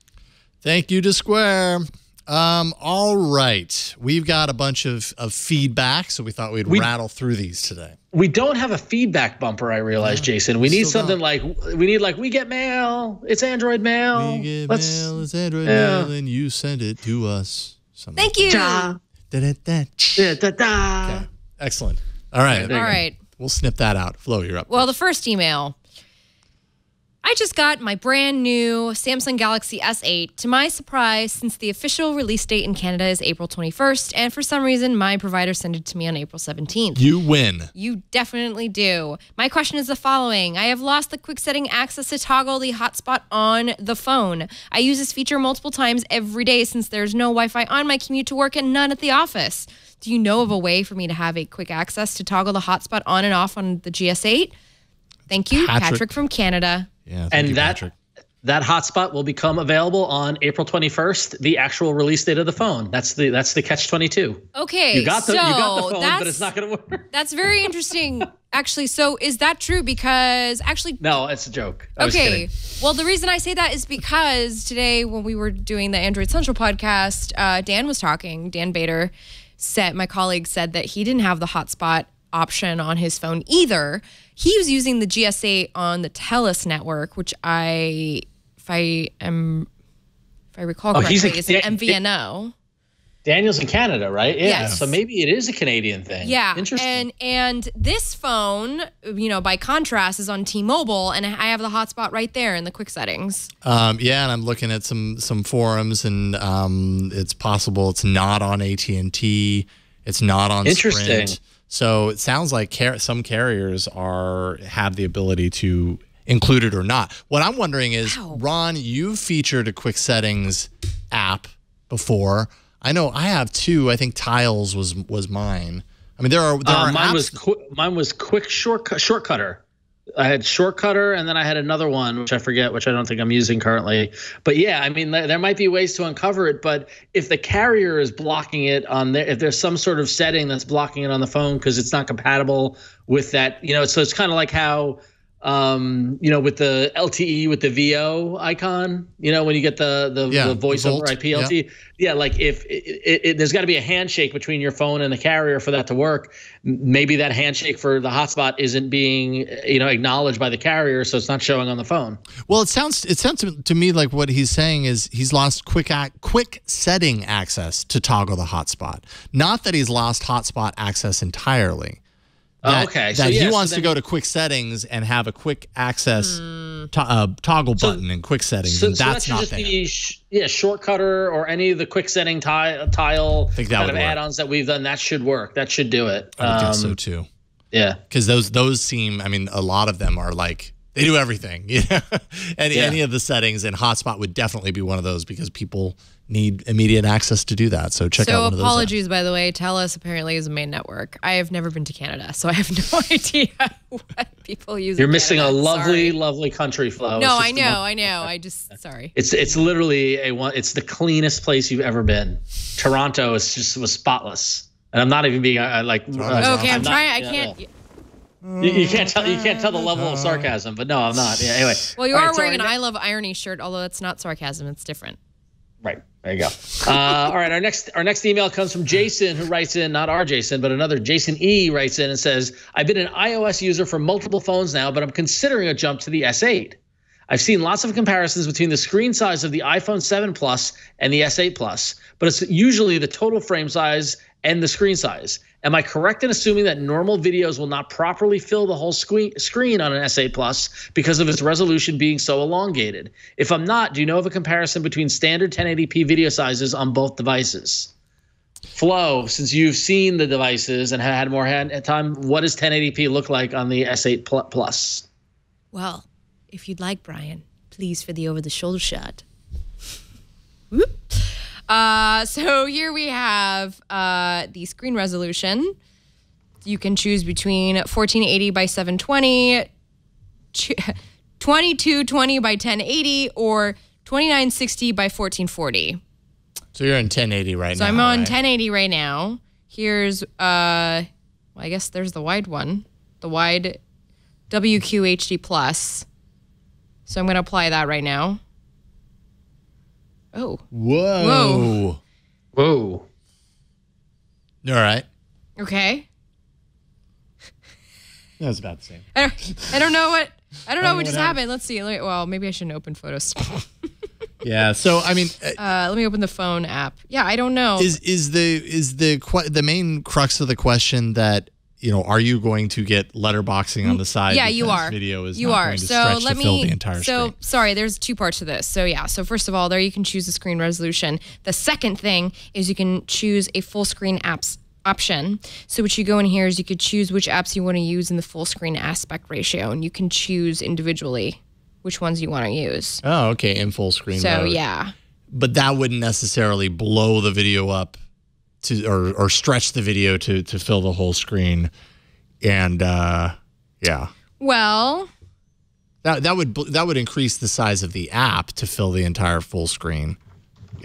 Thank you to Square. All right. We've got a bunch of feedback, so we thought we'd rattle through these today. We don't have a feedback bumper, I realize, Jason. We need something like, we get mail. It's Android mail. We get mail. It's Android mail, and you send it to us. Thank you. Okay. Excellent. All right. All right. We'll snip that out. Flo, you're up. Well, the first email. I just got my brand new Samsung Galaxy S8. To my surprise, since the official release date in Canada is April 21st, and for some reason, my provider sent it to me on April 17th. You win. You definitely do. My question is the following. I have lost the quick setting access to toggle the hotspot on the phone. I use this feature multiple times every day since there's no Wi-Fi on my commute to work and none at the office. Do you know of a way for me to have a quick access to toggle the hotspot on and off on the GS8? Thank you, Patrick from Canada. Yeah, and that hotspot will become available on April 21st, the actual release date of the phone. That's the catch-22. Okay, you got the phone, but it's not going to work. That's very interesting, actually. So is that true? Because actually, no, it's a joke. Okay, well, the reason I say that is because today when we were doing the Android Central podcast, Dan was talking. Dan Bader my colleague said that he didn't have the hotspot option on his phone either. He was using the GS8 on the TELUS network, which if I recall correctly, is an MVNO. Daniel's in Canada, right? Yeah. Yes. So maybe it is a Canadian thing. Yeah. Interesting. And this phone, by contrast, is on T-Mobile, and I have the hotspot right there in the quick settings. Yeah, and I'm looking at some forums, and it's possible it's not on AT&T. It's not on Sprint. So it sounds like some carriers have the ability to include it or not. What I'm wondering is, Ron, you've featured a quick settings app before. I know I have two. I think Tiles was mine. I mean, there are mine apps. mine was Quick Shortcutter. I had Shortcutter, and then I had another one, which I forget, which I don't think I'm using currently. But yeah, I mean, there might be ways to uncover it. But if the carrier is blocking it on there, if there's some sort of setting that's blocking it on the phone because it's not compatible with that, so it's kind of like how, with the LTE with the VO icon, when you get the voice over IP LTE. Yeah, like if there's got to be a handshake between your phone and the carrier for that to work. Maybe that handshake for the hotspot isn't being acknowledged by the carrier, so it's not showing on the phone. Well, it sounds to me like what he's saying is he's lost quick setting access to toggle the hotspot. Not that he's lost hotspot access entirely. He wants to go to quick settings and have a quick access toggle button in quick settings, and that's not there. Shortcutter or any of the quick setting tile kind of add-ons that we've done, that should work. That should do it. I would guess so too. Yeah, because those seem. I mean, a lot of them are like they do everything. Any of the settings, and hotspot would definitely be one of those because people need immediate access to do that. So check out one of those. Apologies, by the way. TELUS apparently is a main network. I have never been to Canada, so I have no idea what people use. You're missing a lovely country, Flo. No, I know. I just sorry. It's literally it's the cleanest place you've ever been. Toronto was spotless, and I'm not even being like. Okay, I'm trying. I can't. You can't tell the level of sarcasm, but no, I'm not. Yeah. Anyway. Well, you are wearing an I Love Irony shirt, although that's not sarcasm. It's different. Right. There you go. All right. Our next email comes from Jason, who writes in, not our Jason, but another Jason E writes in and says, I've been an iOS user for multiple phones now, but I'm considering a jump to the S8. I've seen lots of comparisons between the screen size of the iPhone 7 Plus and the S8 Plus, but it's usually the total frame size and the screen size. Am I correct in assuming that normal videos will not properly fill the whole screen on an S8 Plus because of its resolution being so elongated? If I'm not, do you know of a comparison between standard 1080p video sizes on both devices? Flo, since you've seen the devices and had more time, what does 1080p look like on the S8 Plus? Well, if you'd like, Brian, please for the over-the-shoulder shot. Whoop. So here we have the screen resolution. You can choose between 1480 by 720, 2220 by 1080, or 2960 by 1440. So you're in 1080 right now. So I'm on 1080 right now. Here's, I guess there's the wide one, the wide WQHD Plus. So I'm going to apply that right now. Oh. Whoa. All right. Okay. That was about the same. I don't know what just happened. Let's see. Well, maybe I shouldn't open photos. Yeah. So I mean, let me open the phone app. Yeah, I don't know. Is the main crux of the question that are you going to get letterboxing on the side? Yeah, you are. Video is you not are. going to stretch to fill the entire screen. Sorry, there's two parts to this. So first of all, there you can choose the screen resolution. The second thing is you can choose a full screen apps option. So what you go in here is you could choose which apps you want to use in the full screen aspect ratio, and you can choose individually which ones you want to use. Oh, okay, in full screen So mode. yeah. But that wouldn't necessarily blow the video up or stretch the video to fill the whole screen, and yeah. Well, that would increase the size of the app to fill the entire full screen,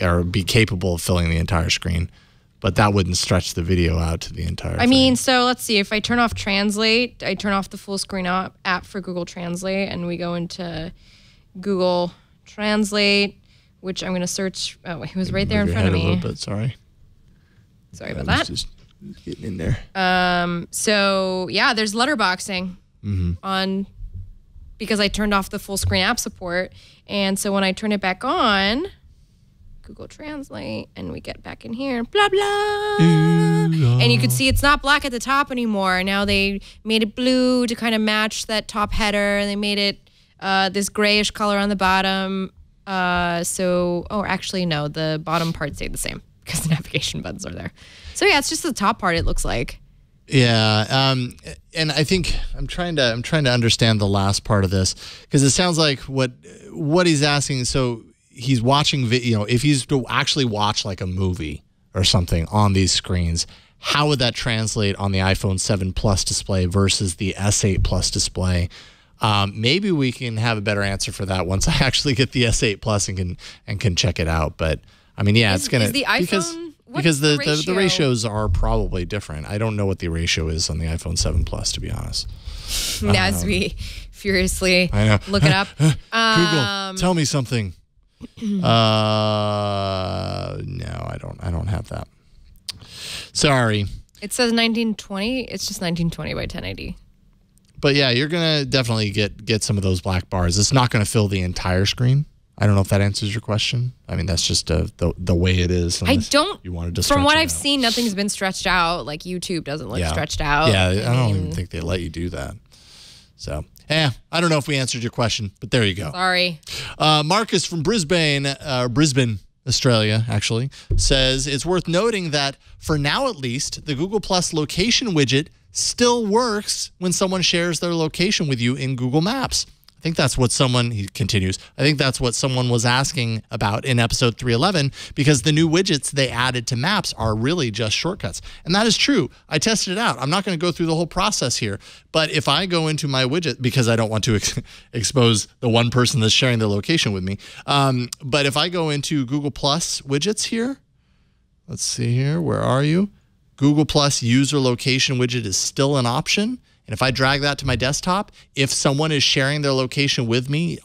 or be capable of filling the entire screen, but that wouldn't stretch the video out to the entire. I mean, so let's see. If I turn off Translate, I turn off the full screen app for Google Translate, and we go into Google Translate, which I'm going to search. Oh, it was right there in front of me. A little bit, sorry. Sorry about that. Just getting in there. So yeah, there's letterboxing on because I turned off the full screen app support, and so when I turn it back on, Google Translate, and we get back in here, blah blah, and you can see it's not black at the top anymore. Now they made it blue to kind of match that top header, and they made it this grayish color on the bottom. Actually no, the bottom part stayed the same because the navigation buttons are there. So yeah, it's just the top part, it looks like. Yeah, and I think I'm trying to understand the last part of this, because it sounds like what he's asking. So he's watching if he's to actually watch like a movie or something on these screens. How would that translate on the iPhone 7 Plus display versus the S8 Plus display? Maybe we can have a better answer for that once I actually get the S8 Plus and can check it out. But I mean, yeah, it's gonna because the ratios are probably different. I don't know what the ratio is on the iPhone 7 Plus, to be honest. As we furiously look it up. Google, tell me something. No, I don't have that. Sorry. It says 1920. It's just 1920 by 1080. But yeah, you're gonna definitely get some of those black bars. It's not gonna fill the entire screen. I don't know if that answers your question. I mean, that's just the way it is. I don't. You wanted to from what it I've out. seen, nothing's been stretched out. Like YouTube doesn't look stretched out. Yeah, I don't even think they let you do that. So, I don't know if we answered your question, but there you go. Sorry. Marcus from Brisbane, Australia, actually, says it's worth noting that for now at least, the Google Plus location widget still works when someone shares their location with you in Google Maps. I think that's what he continues, I think that's what someone was asking about in episode 311, because the new widgets they added to Maps are really just shortcuts. And that is true. I tested it out. I'm not going to go through the whole process here, but if I go into my widget, because I don't want to expose the one person that's sharing their location with me, but if I go into Google Plus widgets here, let's see here, where are you? Google Plus user location widget is still an option. And if I drag that to my desktop, if someone is sharing their location with me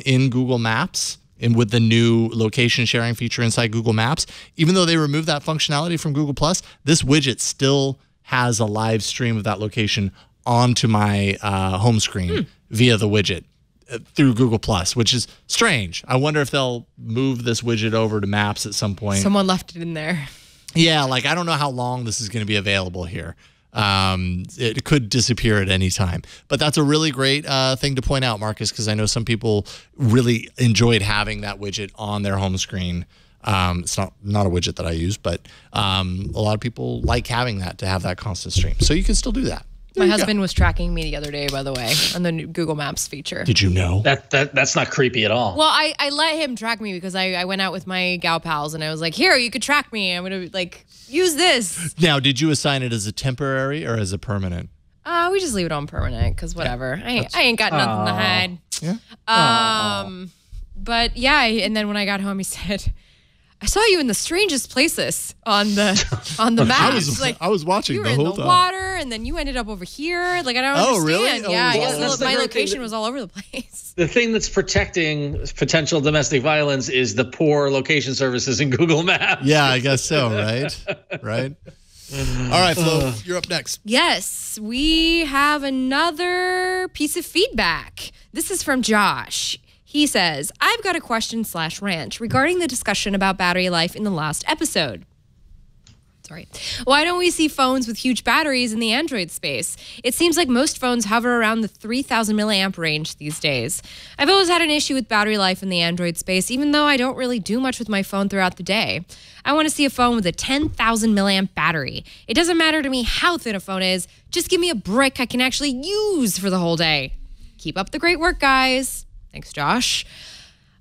in Google Maps and with the new location sharing feature inside Google Maps, even though they removed that functionality from Google Plus, this widget still has a live stream of that location onto my home screen via the widget through Google Plus, which is strange. I wonder if they'll move this widget over to Maps at some point. Someone left it in there. Yeah, like I don't know how long this is going to be available here. It could disappear at any time. But that's a really great thing to point out, Marcus, because I know some people really enjoyed having that widget on their home screen. It's not a widget that I use, but a lot of people like having that to have that constant stream. So you can still do that. My husband was tracking me the other day, by the way, on the new Google Maps feature. Did you know? That's not creepy at all. Well, I let him track me because I went out with my gal pals and I was like, here, you could track me. I'm going to use this. Now, did you assign it as a temporary or as a permanent? We just leave it on permanent because whatever. I ain't got nothing to hide. Yeah. But yeah, and then when I got home, he said, I saw you in the strangest places on the map. I was watching the whole time. You were in the water, and then you ended up over here. Like, I don't understand. Really? Yeah, my location was all over the place. The thing that's protecting potential domestic violence is the poor location services in Google Maps. Yeah, I guess so, right? Right? All right, Flo, you're up next. Yes, we have another piece of feedback. This is from Josh. He says, I've got a question/rant regarding the discussion about battery life in the last episode. Sorry. Why don't we see phones with huge batteries in the Android space? It seems like most phones hover around the 3,000 milliamp range these days. I've always had an issue with battery life in the Android space, even though I don't really do much with my phone throughout the day. I want to see a phone with a 10,000 milliamp battery. It doesn't matter to me how thin a phone is. Just give me a brick I can actually use for the whole day. Keep up the great work, guys. Thanks, Josh.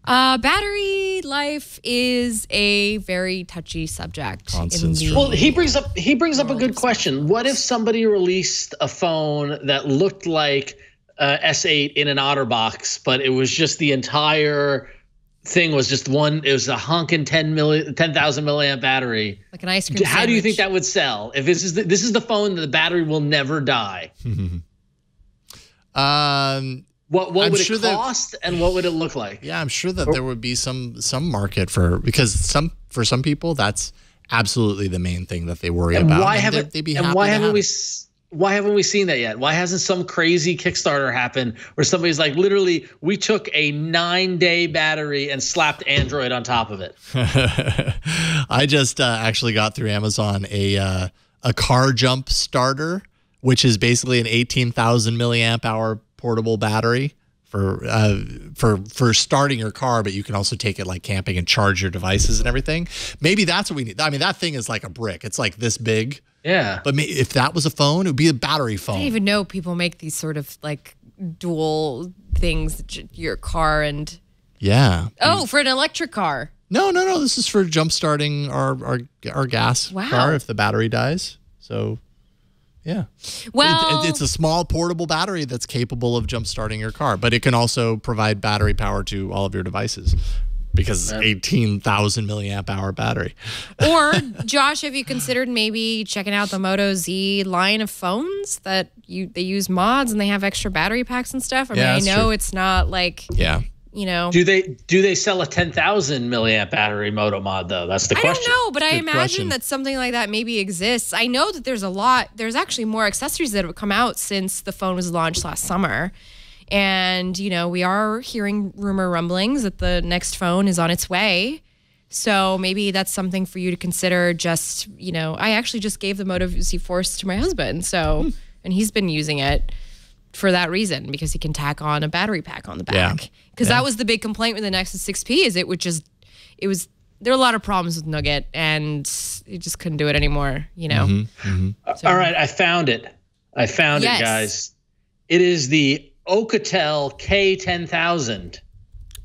Battery life is a very touchy subject. Well, he brings up a good question. What if somebody released a phone that looked like S8 in an OtterBox, but it was just the entire thing was just one? It was a honking 10,000 milliamp battery, like an ice cream. How do you think that would sell? If this is the phone that the battery will never die? What would it cost, and what would it look like? Yeah, I'm sure that there would be some market because for some people that's absolutely the main thing that they worry about. Why haven't we seen that yet? Why hasn't some crazy Kickstarter happen where somebody's like, literally, we took a 9-day battery and slapped Android on top of it? I just actually got through Amazon a car jump starter, which is basically an 18,000 milliamp hour portable battery for starting your car, but you can also take it like camping and charge your devices and everything. Maybe that's what we need. I mean, that thing is like a brick. It's like this big. Yeah. But if that was a phone, it would be a battery phone. I didn't even know people make these sort of like dual things, your car and... Yeah. Oh, for an electric car. No. This is for jump starting our gas car if the battery dies. So, yeah. Well, it's a small portable battery that's capable of jump starting your car, but it can also provide battery power to all of your devices because it's 18,000 milliamp hour battery. Or, Josh, have you considered maybe checking out the Moto Z line of phones that they use mods and they have extra battery packs and stuff? I mean, I know it's not like, you know. Do they sell a 10,000 milliamp battery Moto mod though? That's the question. I don't know, but I imagine that something like that maybe exists. I know that there's actually more accessories that have come out since the phone was launched last summer. And, you know, we are hearing rumor rumblings that the next phone is on its way. So maybe that's something for you to consider. Just, you know, I actually just gave the Moto Z Force to my husband. So, and he's been using it for that reason, because he can tack on a battery pack on the back. Because that was the big complaint with the Nexus 6P, is there are a lot of problems with Nougat, and you just couldn't do it anymore, you know? So, all right, I found it. It, guys. It is the Alcatel K10000.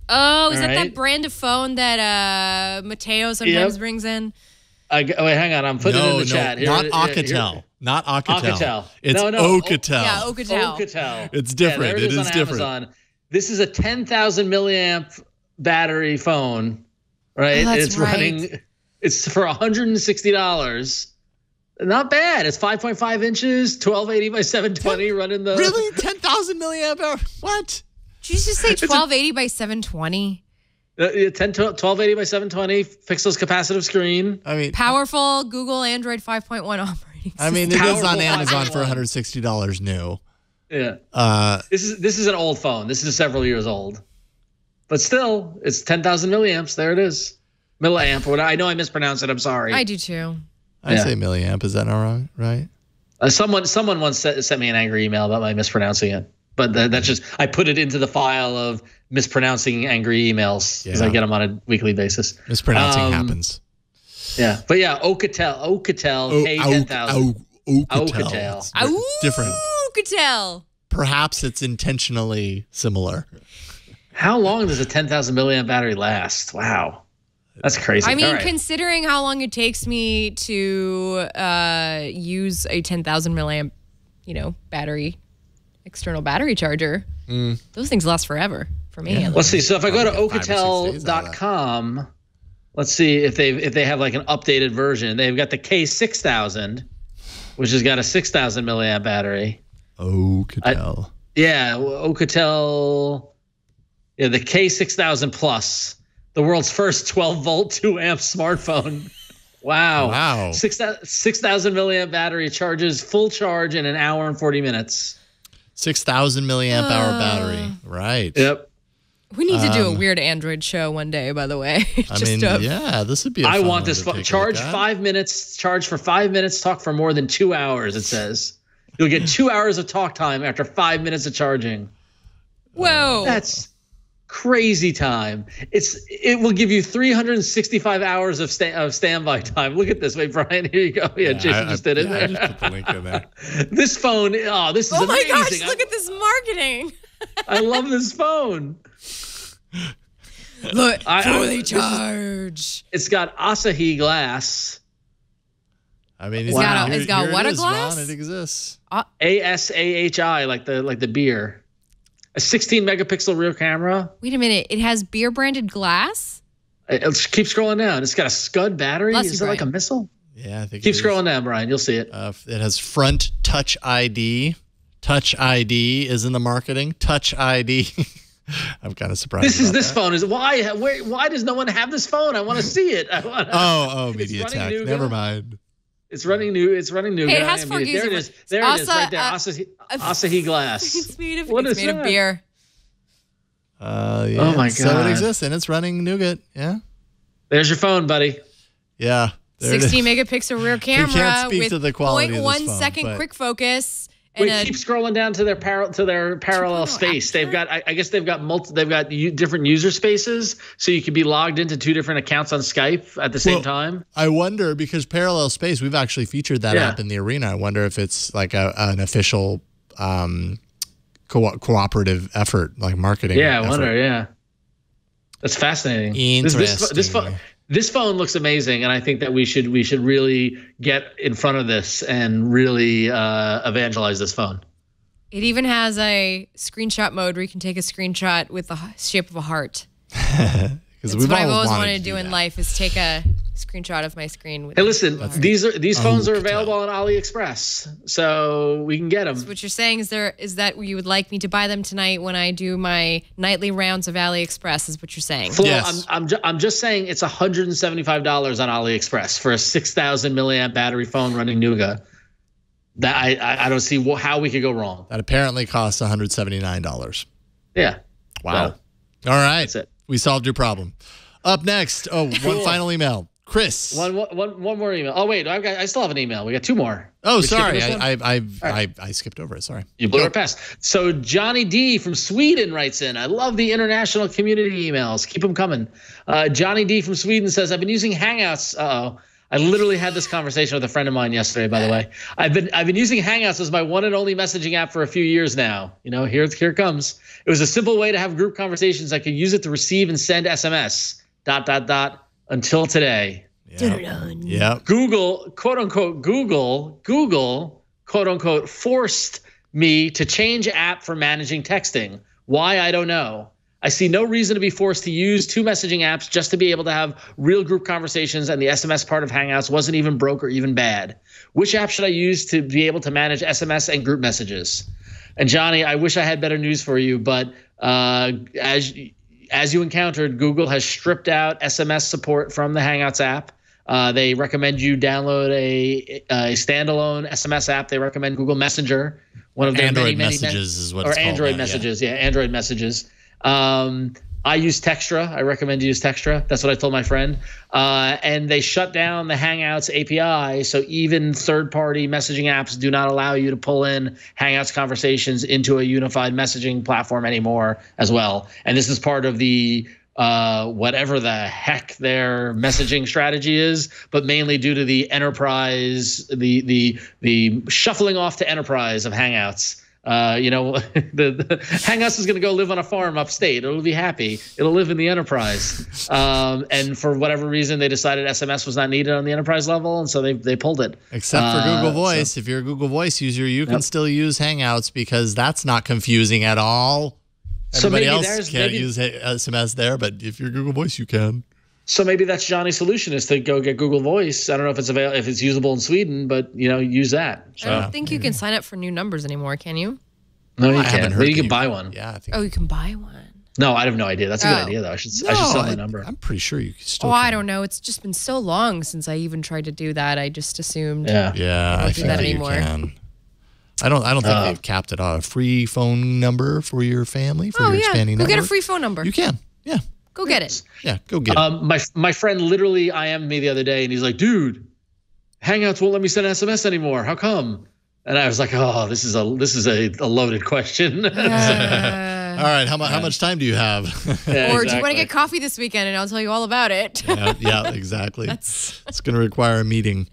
Oh, is that brand of phone that Mateo sometimes brings in? Wait, hang on. I'm putting it in the chat. Not Alcatel. Not Alcatel. It's Alcatel. Yeah, Alcatel. Alcatel. It's different. Yeah, it is different. Amazon. This is a 10,000 milliamp battery phone, right? Oh, it's running. It's for $160. Not bad. It's 5.5 inches, 1280 by 720, running the. Really? 10,000 milliamp hour? What? Did you just say 1280 by 720? 1280 by 720 pixels capacitive screen. I mean, powerful Google Android 5.1 operating system. I mean, it is on Amazon for $160 new. Yeah. This is an old phone. This is several years old, but still, it's 10,000 milliamps. There it is, milliamp. Or I know I mispronounced it. I'm sorry. I do too. I say milliamp. Is that not wrong? Right? Someone once sent me an angry email about my mispronouncing it. But that's just, I put it into the file of mispronouncing angry emails because I get them on a weekly basis. Mispronouncing happens. Yeah. But yeah, Alcatel K10000. Alcatel. It's different. Alcatel. Perhaps it's intentionally similar. How long does a 10,000 milliamp battery last? Wow. That's crazy. I mean, considering how long it takes me to use a 10,000 milliamp, battery, external battery charger, those things last forever for me. Yeah. Let's see. So if I go to Alcatel.com, let's see if they have like an updated version. They've got the K6000, which has got a 6,000 milliamp battery. Alcatel. Alcatel. Yeah, the K6000 Plus. The world's first 12-volt, 2-amp smartphone. Wow. 6,000 milliamp battery, charges full charge in an hour and 40 minutes. 6,000 milliamp hour battery. Right. Yep. We need to do a weird Android show one day, by the way. This would be a fun I want one this to take charge a look at. 5 minutes, charge for 5 minutes, talk for more than 2 hours, it says. You'll get 2 hours of talk time after 5 minutes of charging. Whoa. That's crazy time. It will give you 365 hours of standby time. Look at this. Wait, Brian, here you go. Yeah, Jason just did it. I just put the link in there. This phone, this is amazing. Oh my gosh, look at this marketing. I love this phone. Look, fully charge. It's got Asahi glass. I mean, it's got what, a glass? Ron, it exists. ASAHI, like the beer. A 16 megapixel rear camera. Wait a minute. It has beer branded glass? Keep scrolling down. It's got a Scud battery. Is it like a missile? Yeah, I think Keep scrolling down, Brian. You'll see it. It has front Touch ID. Touch ID is in the marketing. Touch ID. I'm kind of surprised. This phone is why does no one have this phone? I want to see it. MediaTek. Never mind. It's running new. Hey, it has 4 gigs. There it is. There it is. Right there. Asahi glass. It's made of beer. Oh my god. So it exists and it's running Nougat. Yeah. There's your phone, buddy. Yeah. 60 megapixel rear camera with to the quality 0.1 second quick focus. Wait, keep scrolling down to their parallel space. They've got, I guess they've got different user spaces, so you could be logged into 2 different accounts on Skype at the same time. I wonder, because parallel space, we've actually featured that app in the arena. I wonder if it's like an official cooperative effort, like marketing. Yeah, I wonder. Yeah. That's fascinating. Interesting. This phone looks amazing, and I think that we should really get in front of this and really evangelize this phone. It even has a screenshot mode where you can take a screenshot with the shape of a heart. That's what I've always wanted to do in life, is take a screenshot of my screen. Hey, listen, these phones are available on AliExpress, so we can get them. So what you're saying is that you would like me to buy them tonight when I do my nightly rounds of AliExpress, is what you're saying? Flo, yes. I'm just saying it's $175 on AliExpress for a 6,000 milliamp battery phone running Nougat. That I don't see how we could go wrong. That apparently costs $179. Yeah. Wow. Well, all right. That's it. We solved your problem. Up next, one final email. Chris. One more email. Oh wait, I still have an email. We got two more. Oh, sorry, I skipped over it. Sorry, you blew it past. So Johnny D from Sweden writes in. I love the international community emails. Keep them coming. Johnny D from Sweden says, I've been using Hangouts. I literally had this conversation with a friend of mine yesterday, by the way. I've been using Hangouts as my one and only messaging app for a few years now. You know, here it comes. It was a simple way to have group conversations. I could use it to receive and send SMS. ... until today. Yeah. Google, quote unquote, quote unquote, forced me to change app for managing texting. Why, I don't know. I see no reason to be forced to use two messaging apps just to be able to have real group conversations, and the SMS part of Hangouts wasn't even broke or even bad. Which app should I use to be able to manage SMS and group messages? And Johnny, I wish I had better news for you, but as you encountered, Google has stripped out SMS support from the Hangouts app. They recommend you download a standalone SMS app. They recommend Google Messenger, one of their Android many messages is what it's called. Or Android messages, yeah, Android messages. I use Textra. I recommend you use Textra. That's what I told my friend. And they shut down the Hangouts API, so even third-party messaging apps do not allow you to pull in Hangouts conversations into a unified messaging platform anymore as well. And this is part of the whatever the heck their messaging strategy is, but mainly due to the enterprise, the shuffling off to enterprise of Hangouts. The Hangouts is going to go live on a farm upstate. It'll be happy. It'll live in the enterprise. And for whatever reason, they decided SMS was not needed on the enterprise level, and so they pulled it. Except for Google Voice. If you're a Google Voice user, you can still use Hangouts because that's not confusing at all. Everybody else can't use SMS there, but if you're Google Voice, you can. So maybe that's Johnny's solution, is to go get Google Voice. I don't know if it's usable in Sweden, but use that. So. I don't think you can sign up for new numbers anymore, can you? No, you can't. But you can buy one. Yeah, I think. Oh, you can buy one. No, I have no idea. That's a good idea, though. I should sell my number. I'm pretty sure you can still. I don't know. It's just been so long since I even tried to do that. I just assumed. Yeah, I don't do that anymore. You can. I don't think they've capped it on a free phone number for your family for your expanding network. Go get a free phone number. You can. Yeah. Go get it. Yeah, go get it. My friend literally IM'd me the other day, and he's like, dude, Hangouts won't let me send SMS anymore. How come? And I was like, oh, this is a loaded question. All right, how much time do you have? Yeah, or do you want to get coffee this weekend, and I'll tell you all about it. yeah, exactly. It's going to require a meeting.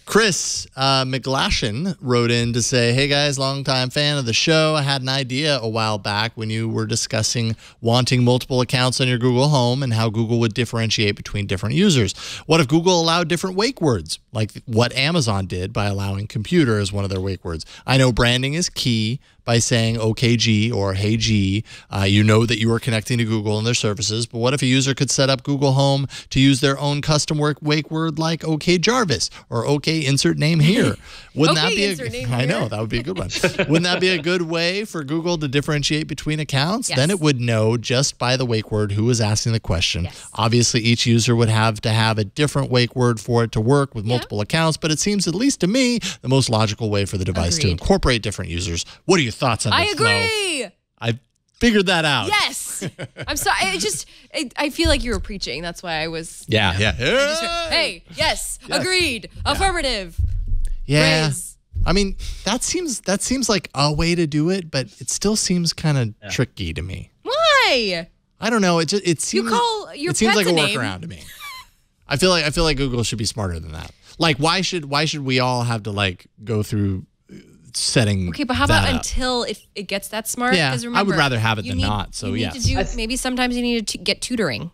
Chris McGlashan wrote in to say, hey guys, longtime fan of the show. I had an idea a while back when you were discussing wanting multiple accounts on your Google Home and how Google would differentiate between different users. What if Google allowed different wake words, like what Amazon did by allowing computer as one of their wake words? I know branding is key. By saying OKG or Hey G, you know that you are connecting to Google and their services. But what if a user could set up Google Home to use their own custom wake word like OK Jarvis or OK insert name here? Wouldn't that be I know, that would be a good one. Wouldn't that be a good way for Google to differentiate between accounts? Yes. Then it would know just by the wake word who was asking the question. Yes. Obviously, each user would have to have a different wake word for it to work with multiple accounts, but it seems, at least to me, the most logical way for the device to incorporate different users. What are your thoughts on this? I agree. I figured that out. Yes. I'm sorry. I feel like you were preaching. That's why I was. Yeah. Hey, yes. Agreed. Yeah. Affirmative. Yeah. Praise. I mean, that seems like a way to do it, but it still seems kind of tricky to me. Why? I don't know. It seems you call your seems like a name. workaround to me. I feel like Google should be smarter than that. Like, why should we all have to go through setting. Okay, but how about that up. until it gets that smart? Yeah, 'Cause remember, I would rather have it you than need- not. So you need yes. to do, maybe sometimes you need to get tutoring.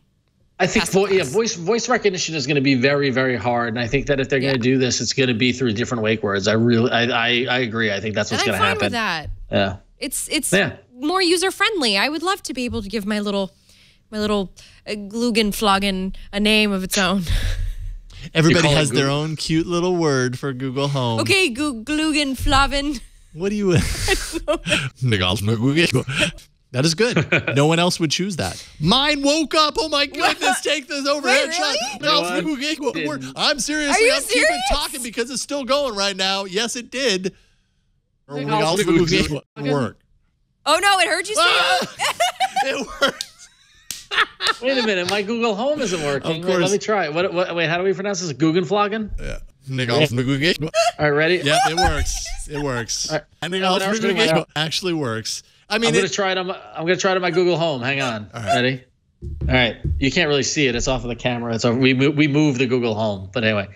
I think voice recognition is going to be very, very hard, and I think that if they're going to do this, it's going to be through different wake words. I agree. I think that's what's going to happen. With that. Yeah, it's more user friendly. I would love to be able to give my little Googenflaggen a name of its own. Everybody has their own cute little word for Google Home. Okay, Googenflaggen. What do you? That is good. No one else would choose that. Mine woke up. Oh my goodness! Take this overhead shot. I'm seriously. I'm keeping talking because it's still going right now. Yes, it did. Work. Oh no! It heard you say it worked. Wait a minute, my Google Home isn't working. Of course. Wait, let me try. Wait, how do we pronounce this? Googenflaggen? Yeah. All right, ready? Yep, it works. It works. All right. Actually works. I mean, I'm gonna try it on my Google Home. Hang on. All right. Ready? All right. You can't really see it. It's off of the camera. We moved the Google Home. But anyway.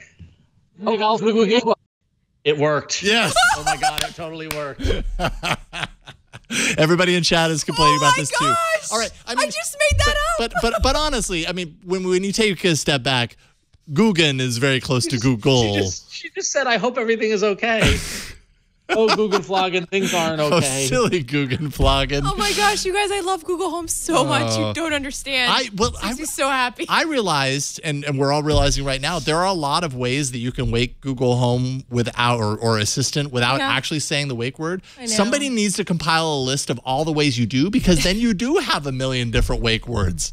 It worked. Yes. Oh my God! It totally worked. Everybody in chat is complaining about this too. All right. I just made that up. But honestly, I mean, when you take a step back, Googen is very close to Google. She just said, "I hope everything is okay." Oh, Googenflaggen, things aren't okay. Oh, silly Googenflaggen. Oh my gosh, you guys, I love Google Home so much. You don't understand. It makes me so happy. I realized, and we're all realizing right now, there are a lot of ways that you can wake Google Home without or Assistant without actually saying the wake word. Somebody needs to compile a list of all the ways you do, because then you do have a million different wake words.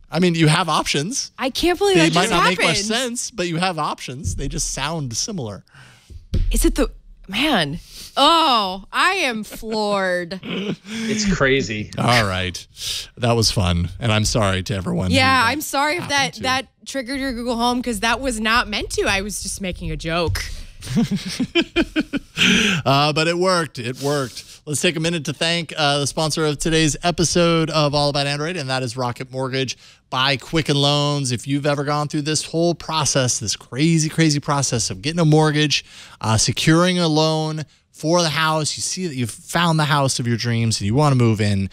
I mean, you have options. I can't believe that just happened. They might not make much sense, but you have options. They just sound similar. Is it the... Man, I am floored. It's crazy. All right. That was fun. And I'm sorry to everyone. Yeah, I'm sorry if that triggered your Google Home, because that was not meant to. I was just making a joke. But it worked. It worked. Let's take a minute to thank the sponsor of today's episode of All About Android, and that is Rocket Mortgage by Quicken Loans. If you've ever gone through this whole process, this crazy, crazy process of getting a mortgage, securing a loan for the house, you see that you've found the house of your dreams and you want to move in,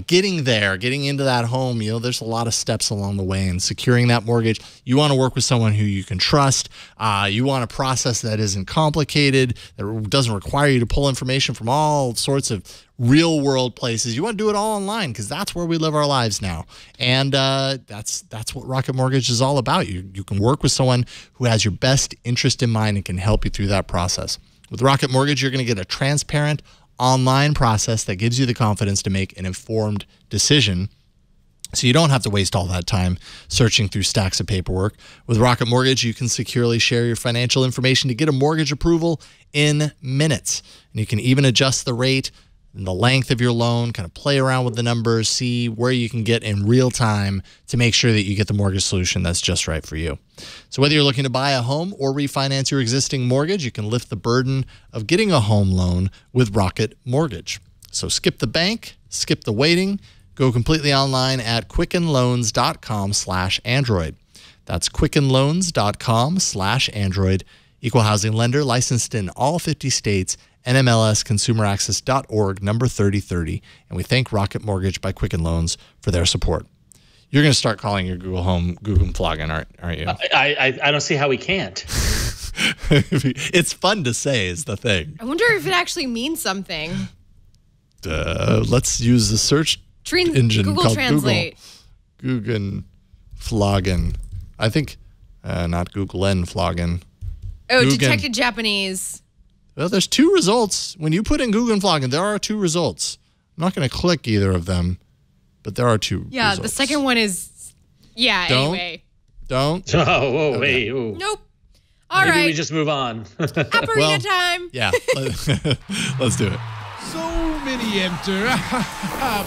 getting into that home, there's a lot of steps along the way, and securing that mortgage, you want to work with someone who you can trust. You want a process that isn't complicated, that doesn't require you to pull information from all sorts of real world places. You want to do it all online, because that's where we live our lives now. And that's what Rocket Mortgage is all about. You can work with someone who has your best interest in mind and can help you through that process. With Rocket Mortgage, you're going to get a transparent online process that gives you the confidence to make an informed decision, so you don't have to waste all that time searching through stacks of paperwork. With Rocket Mortgage, you can securely share your financial information to get a mortgage approval in minutes. And you can even adjust the rate and the length of your loan, kind of play around with the numbers, see where you can get in real time to make sure that you get the mortgage solution that's just right for you. So whether you're looking to buy a home or refinance your existing mortgage, you can lift the burden of getting a home loan with Rocket Mortgage. So skip the bank, skip the waiting, go completely online at quickenloans.com/Android. That's quickenloans.com/Android. Equal housing lender, licensed in all 50 states, NMLSconsumeraccess.org, number 3030. And we thank Rocket Mortgage by Quicken Loans for their support. You're going to start calling your Google Home Googenflaggen, aren't you? I don't see how we can't. It's fun to say is the thing. I wonder if it actually means something. Let's use the search engine Google called Translate. Googenflaggen. I think, not Googenflaggen. Oh, detected Japanese. Well, there's two results. When you put in Googenflaggen, there are two results. I'm not going to click either of them, but there are two results. The second one is, anyway. Don't. Oh, wait. Ooh. Nope. All Maybe right. we just move on. Operina time. Yeah, let's do it. So many enter,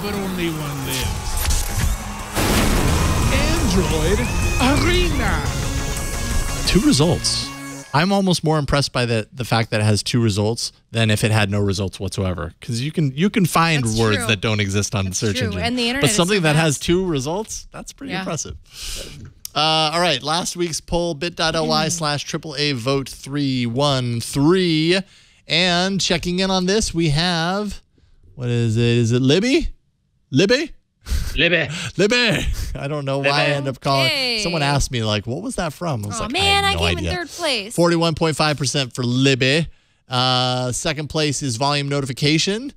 but only one lives. Android Arena. Two results. I'm almost more impressed by the fact that it has two results than if it had no results whatsoever. Because you can find words that don't exist on the search engine. And the internet but something is so that fast. has two results, that's pretty impressive. All right, last week's poll, bit.ly/AAA vote 313. And checking in on this, we have, what is it? Is it Libby? Libby? Libby. I don't know why I end up calling. Hey. Someone asked me, like, what was that from? I was like, man, I have no I came idea. in third place. 41.5% for Libby. Second place is Volume Notification.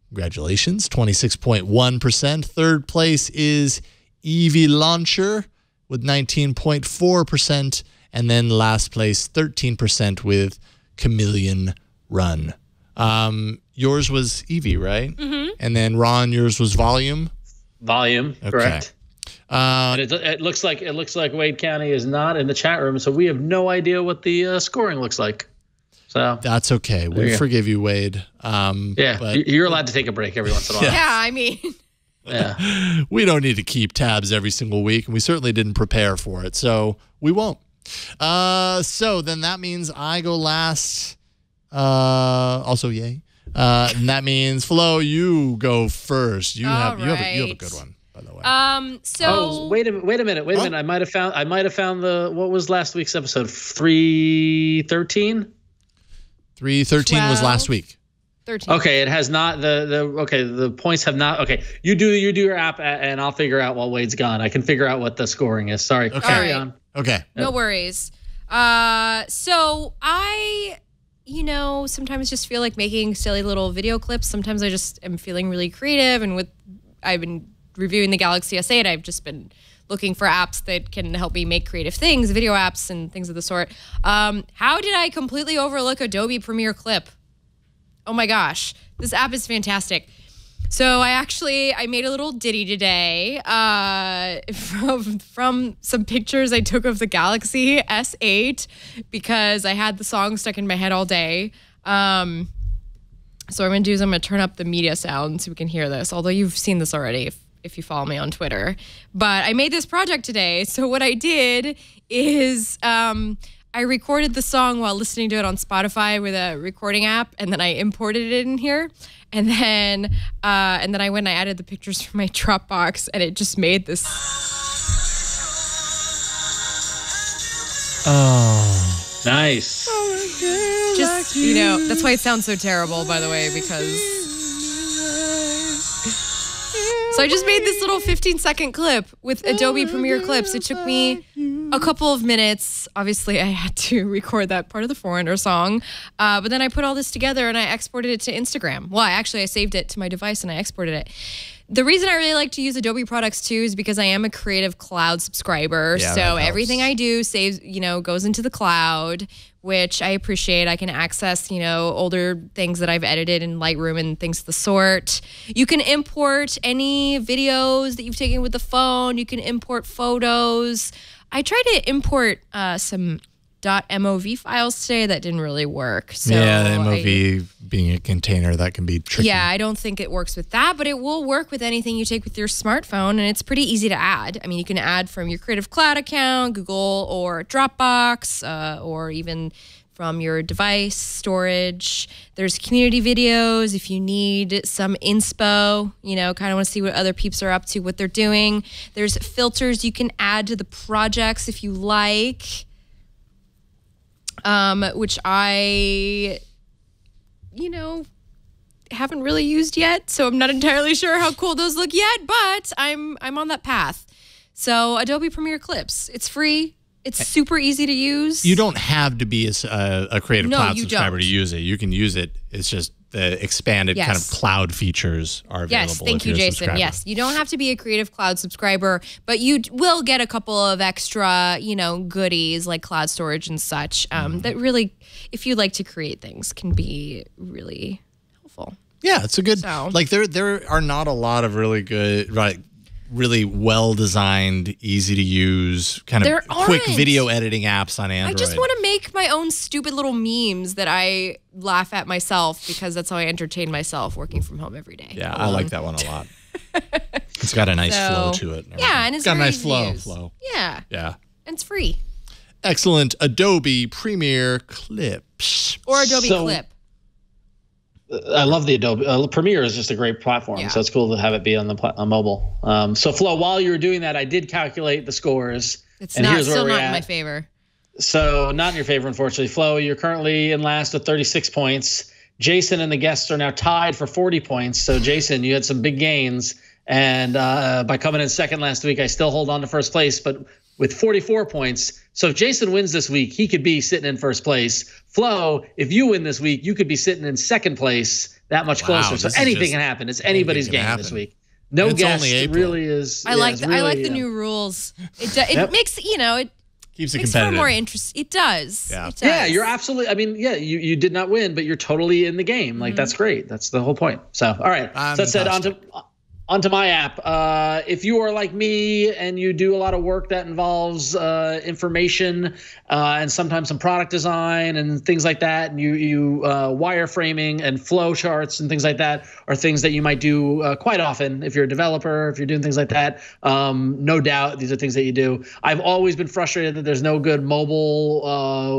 Congratulations, 26.1%. Third place is Eevee Launcher with 19.4%. And then last place, 13% with Chameleon Run. Yours was Eevee, right? Mm-hmm. And then Ron, yours was Volume. Volume, Okay. correct. And it looks like Wade County is not in the chat room, so we have no idea what the scoring looks like. So that's okay. We forgive you, Wade. But you're allowed to take a break every once in a while. Yeah, I mean. Yeah. We don't need to keep tabs every single week, and we certainly didn't prepare for it, so we won't. So then that means I go last. Also, yay. And that means Flo, you go first. You have a good one, by the way. Wait a minute. I might have found what was last week's episode? 313. 313 was last week. 13. Okay, it has not the points have not. Okay, you do your app and I'll figure out while Wade's gone. I can figure out what the scoring is. Sorry. Okay. Carry on. Okay. No worries. So I, sometimes just feel like making silly little video clips. Sometimes I just am feeling really creative, and I've been reviewing the Galaxy S8. I've just been looking for apps that can help me make creative things, video apps and things of the sort. How did I completely overlook Adobe Premiere Clip? Oh my gosh, this app is fantastic. So I made a little ditty today from some pictures I took of the Galaxy S8 because I had the song stuck in my head all day. So what I'm going to do is I'm going to turn up the media sound so we can hear this, although you've seen this already if you follow me on Twitter. But I made this project today. So what I did is I recorded the song while listening to it on Spotify with a recording app, and then I imported it in here. And then I went and I added the pictures from my Dropbox, and it just made this. Oh, nice. Just, that's why it sounds so terrible, by the way, because. So I just made this little 15-second clip with Adobe Premiere Clips. It took me a couple of minutes. Obviously, I had to record that part of the Foreigner song. But then I put all this together and I exported it to Instagram. Well, I saved it to my device and I exported it. The reason I really like to use Adobe products too is because I am a Creative Cloud subscriber. Yeah, so everything I do saves, goes into the cloud, which I appreciate. I can access, older things that I've edited in Lightroom and things of the sort. You can import any videos that you've taken with the phone. You can import photos. I tried to import some .mov files today. That didn't really work. So yeah, the MOV being a container, that can be tricky. Yeah, I don't think it works with that, but it will work with anything you take with your smartphone, and it's pretty easy to add. I mean, you can add from your Creative Cloud account, Google or Dropbox, or even from your device storage. There's community videos if you need some inspo, kind of want to see what other peeps are up to, what they're doing. There's filters you can add to the projects if you like. Which I, haven't really used yet, so I'm not entirely sure how cool those look yet, but I'm on that path. So Adobe Premiere Clips, it's free. It's super easy to use. You don't have to be a Creative Cloud subscriber don't. to use it. You can use it. It's just the expanded kind of cloud features are available. Yes, thank you, Jason. Yes, you don't have to be a Creative Cloud subscriber, but you will get a couple of extra, goodies like cloud storage and such that really, if you like to create things, can be really helpful. Yeah, it's a good, there are not a lot of really good, really well-designed, easy-to-use, kind of quick video editing apps on Android. I just want to make my own stupid little memes that I laugh at myself because that's how I entertain myself working from home every day. Yeah, I like that one a lot. It's got a nice flow to it. Yeah, and it's got a very nice easy to use. flow. Yeah. Yeah. And it's free. Excellent Adobe Premiere Clips. Or Adobe Clip. I love the Adobe Premiere is just a great platform, so it's cool to have it be on on mobile. So Flo, while you were doing that, I did calculate the scores. It's still not in my favor. So not in your favor, unfortunately. Flo, you're currently in last with 36 points. Jason and the guests are now tied for 40 points. So Jason, you had some big gains. And by coming in second last week, I still hold on to first place, but with 44 points. So if Jason wins this week, he could be sitting in first place. Flo, if you win this week, you could be sitting in second place, that much closer. So anything can happen. It's anybody's game this week. No guest really is. I like the new rules. It makes, it keeps it makes competitive. for more interest. It does. Yeah. It does. Yeah, you're absolutely. I mean, yeah, you did not win, but you're totally in the game. Like that's great. That's the whole point. So, all right. So that said, onto my app. If you are like me and you do a lot of work that involves information and sometimes some product design and things like that, and you wireframing and flow charts and things like that are things that you might do quite often if you're a developer, if you're doing things like that. No doubt these are things that you do. I've always been frustrated that there's no good mobile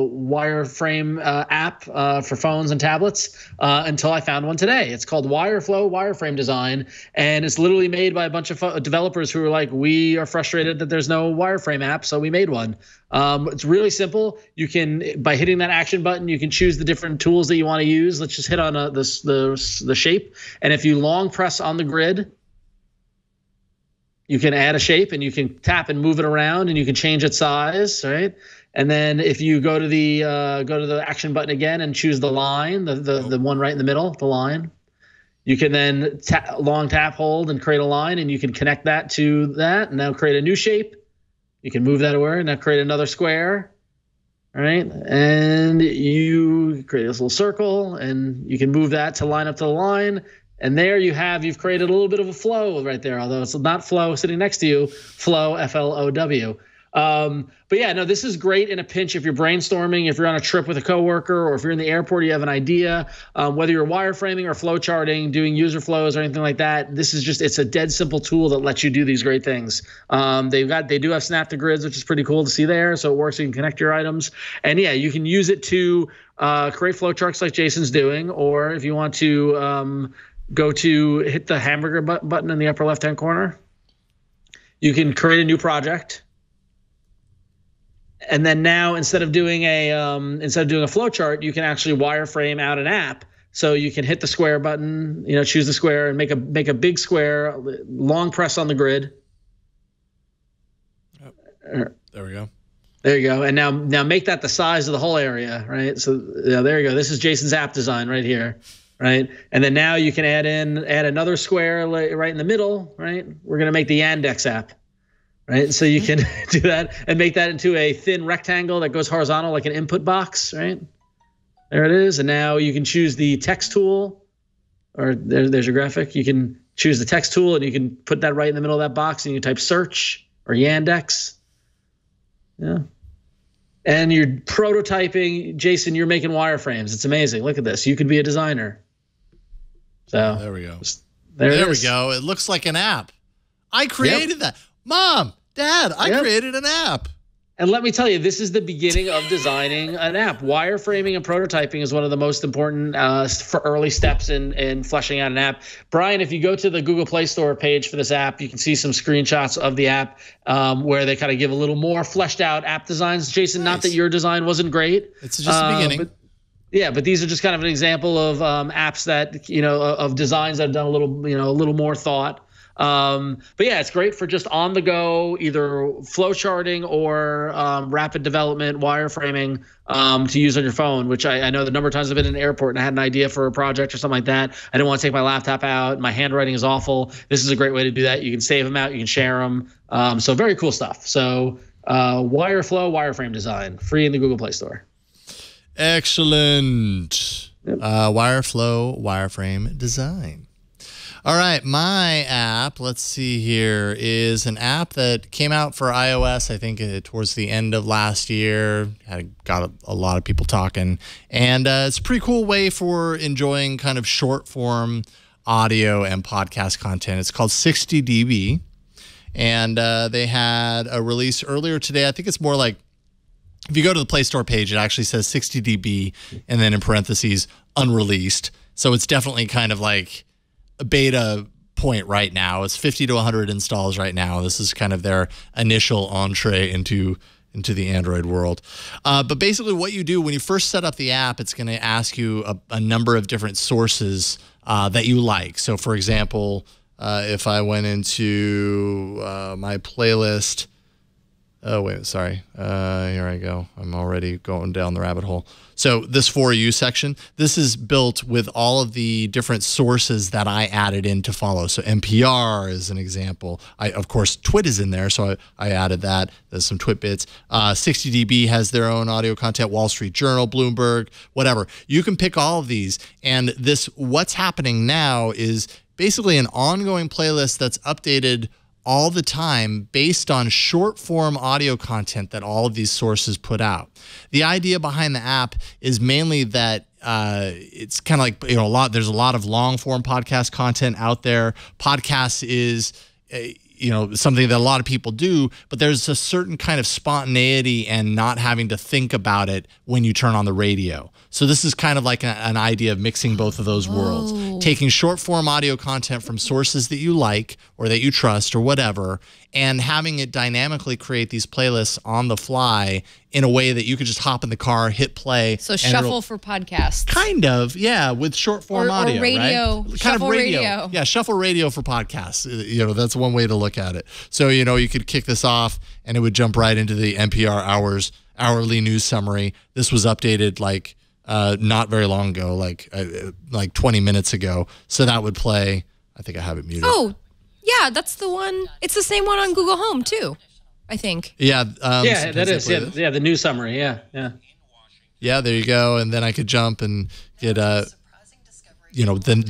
wireframe app for phones and tablets until I found one today. It's called Wireflow Wireframe Design, and it's literally made by a bunch of developers who are like, we are frustrated that there's no wireframe app, so we made one. It's really simple. You can, by hitting that action button, you can choose the different tools that you want to use. Let's just hit on the shape, and if you long press on the grid, you can add a shape, and you can tap and move it around, and you can change its size, right? And then if you go to the action button again and choose the line, the one right in the middle, the line. You can then long tap, hold, and create a line, and you can connect that to that, and now create a new shape. You can move that over, and now create another square, all right? And you create this little circle, and you can move that to line up to the line, and there you've created a little bit of a flow right there, although it's not Flo sitting next to you, Flow, F-L-O-W. But yeah, no, this is great in a pinch if you're brainstorming, if you're on a trip with a coworker, or if you're in the airport, you have an idea, whether you're wireframing or flow charting, doing user flows or anything like that. This is it's a dead simple tool that lets you do these great things. They do have snap to grids, which is pretty cool to see there. So it works. You can connect your items, and yeah, you can use it to create flow charts like Jason's doing, or if you want to hit the hamburger button in the upper left-hand corner, you can create a new project. And then now, instead of doing a flow chart, you can actually wireframe out an app. So you can hit the square button, choose the square and make a big square, long press on the grid. There we go. There you go. And now make that the size of the whole area, right? So there you go. This is Jason's app design right here, right? And then now you can add another square right in the middle, right? We're going to make the Yandex app. Right, so you can do that and make that into a thin rectangle that goes horizontal like an input box, right? There it is. And now you can choose the text tool, or there's your graphic. You can choose the text tool, and you can put that right in the middle of that box, and you type search or Yandex. Yeah. And you're prototyping. Jason, you're making wireframes. It's amazing. Look at this. You could be a designer. So there we go. There we go. It looks like an app. I created that. Mom, Dad, I created an app. And let me tell you, this is the beginning of designing an app. Wireframing and prototyping is one of the most important for early steps in fleshing out an app. Brian, if you go to the Google Play Store page for this app, you can see some screenshots of the app where they kind of give a little more fleshed out app designs. Jason, nice. Not that your design wasn't great. It's just the beginning. But these are just kind of an example of apps that, of designs that have done a little more thought. But yeah, it's great for just on the go, either flow charting or rapid development, wireframing to use on your phone, which I know the number of times I've been in an airport and I had an idea for a project or something like that. I didn't want to take my laptop out. My handwriting is awful. This is a great way to do that. You can save them out. You can share them. So very cool stuff. So Wireflow, wireframe design, free in the Google Play Store. Excellent. Yep. Wireflow, wireframe design. All right, my app, let's see here, is an app that came out for iOS, I think, towards the end of last year. Got a lot of people talking. And it's a pretty cool way for enjoying kind of short-form audio and podcast content. It's called 60dB. And they had a release earlier today. I think it's more like, if you go to the Play Store page, it actually says 60dB and then in parentheses, unreleased. So it's definitely kind of like a beta point right now. It's 50 to 100 installs right now. This is kind of their initial entree into into the Android world. But basically what you do when you first set up the app, it's going to ask you a number of different sources that you like. So for example, if I went into my playlist, oh, wait, sorry. Here I go. I'm already going down the rabbit hole. So this For You section, this is built with all of the different sources that I added in to follow. So NPR is an example. Of course, Twit is in there, so I added that. There's some Twit bits. 60dB has their own audio content, Wall Street Journal, Bloomberg, whatever. You can pick all of these. And this What's Happening Now is basically an ongoing playlist that's updated all the time based on short form audio content that all of these sources put out. The idea behind the app is mainly that it's kind of like, there's a lot of long form podcast content out there. Podcasts is something that a lot of people do, but there's a certain kind of spontaneity and not having to think about it when you turn on the radio. So this is kind of like an idea of mixing both of those worlds, taking short form audio content from sources that you like or that you trust or whatever, and having it dynamically create these playlists on the fly in a way that you could just hop in the car, hit play. So shuffle for podcasts. Kind of, yeah, with short form audio, or radio, right? Shuffle radio. Yeah, shuffle radio for podcasts. That's one way to look at it. So, you could kick this off and it would jump right into the NPR hourly news summary. This was updated not very long ago, like 20 minutes ago. So that would play. I think I have it muted. Oh, yeah, that's the one. It's the same one on Google Home too, I think. Yeah. Yeah, that is. Yeah, the news summary. Yeah. Yeah, there you go. And then I could jump and get the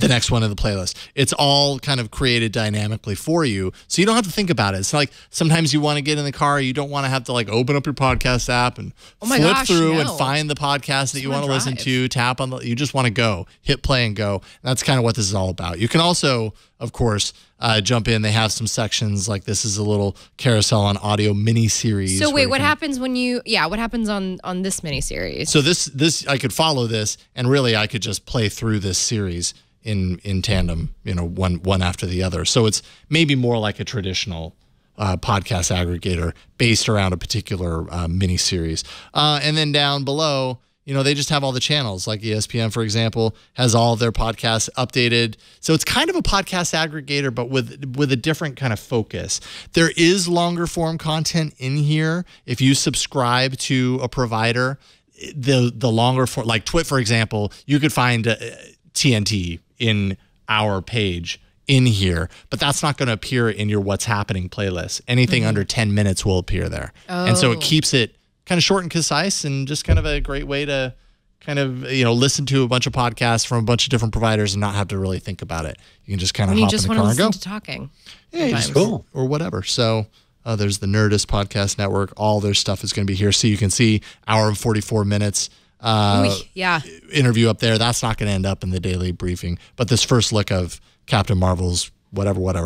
next one in the playlist. It's all kind of created dynamically for you, so you don't have to think about it. It's like sometimes you want to get in the car, you don't want to have to open up your podcast app and flip through and find the podcast that you want to listen to, tap on you just want to go, hit play and go. And that's kind of what this is all about. You can also, of course, jump in. They have some sections like this is a little carousel on audio mini series. So wait, what happens when what happens on this mini series? So this I could follow this, and really I could just play through this series in tandem, one after the other. So it's maybe more like a traditional podcast aggregator based around a particular mini series. And then down below, they just have all the channels, like ESPN, for example, has all of their podcasts updated. So it's kind of a podcast aggregator, but with a different kind of focus. There is longer form content in here. If you subscribe to a provider, the longer form, like Twit, for example, you could find TNT in our page in here, but that's not going to appear in your What's Happening playlist. Anything under 10 minutes will appear there. And so it keeps it kind of short and concise, and just kind of a great way to kind of, listen to a bunch of podcasts from a bunch of different providers and not have to really think about it. You can just kind of hop in the car and go. You just want to listen to talking. Yeah, just cool. Or whatever. So there's the Nerdist Podcast Network. All their stuff is going to be here. So you can see hour and 44 minutes interview up there. That's not going to end up in the daily briefing. But this first look of Captain Marvel's whatever would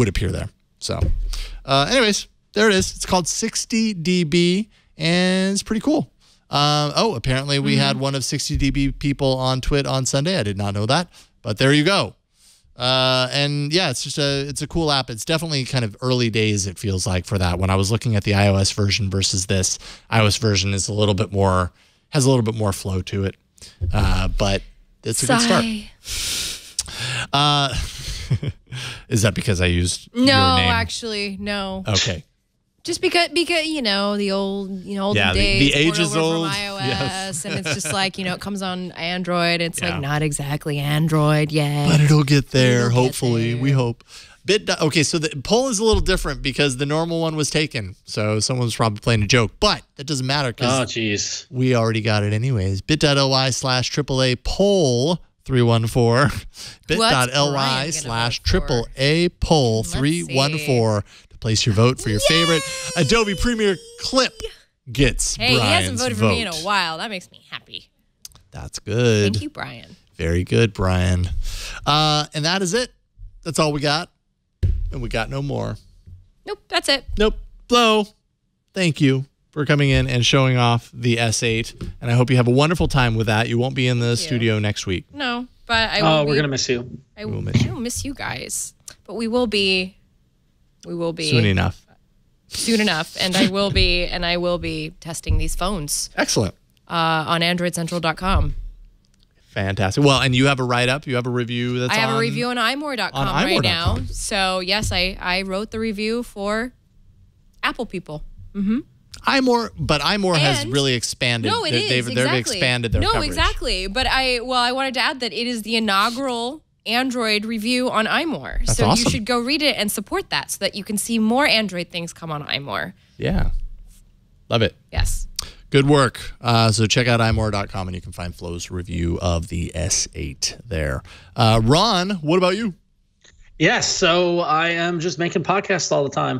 appear there. So anyways, there it is. It's called 60dB, and it's pretty cool. Apparently we had one of 60dB people on Twit on Sunday. I did not know that, but there you go. And yeah, it's a cool app. It's definitely kind of early days, it feels like, for that. When I was looking at the iOS version versus this, iOS version is has a little bit more flow to it. But it's a good start. Is that because I used your name? Actually, no. Okay. Just because the olden days, the age is old from iOS, and it's just like it comes on Android. It's like not exactly Android yet, but it'll get there. Hopefully, we hope. Okay, so the poll is a little different because the normal one was taken, so someone was probably playing a joke, but that doesn't matter because we already got it anyways. bit.ly/AAA poll 314, bit.ly/AAA poll 314. Place your vote for your favorite Adobe Premiere clip gets Brian's he hasn't voted for me in a while. That makes me happy. That's good. Thank you, Brian. Very good, Brian. And that is it. That's all we got. And we got no more. Nope, that's it. Nope. Flo, thank you for coming in and showing off the S8. And I hope you have a wonderful time with that. You won't be in the studio next week. No, but I will we're going to miss you. I will miss you guys. But we will be soon enough. soon enough, and I will be testing these phones. Excellent. On AndroidCentral.com. Fantastic. Well, and you have a write-up. You have a review that's I have a review on imore.com right now. So, yes, I wrote the review for Apple people. Mm-hmm. iMore has really expanded. No, it is. They've expanded their coverage. No, exactly. But I wanted to add that it is the inaugural Android review on iMore. That's so awesome. You should go read it and support that so that you can see more Android things come on iMore. Yeah. Love it. Yes. Good work. So check out imore.com and you can find Flo's review of the S8 there. Ron, what about you? Yes, so I am just making podcasts all the time.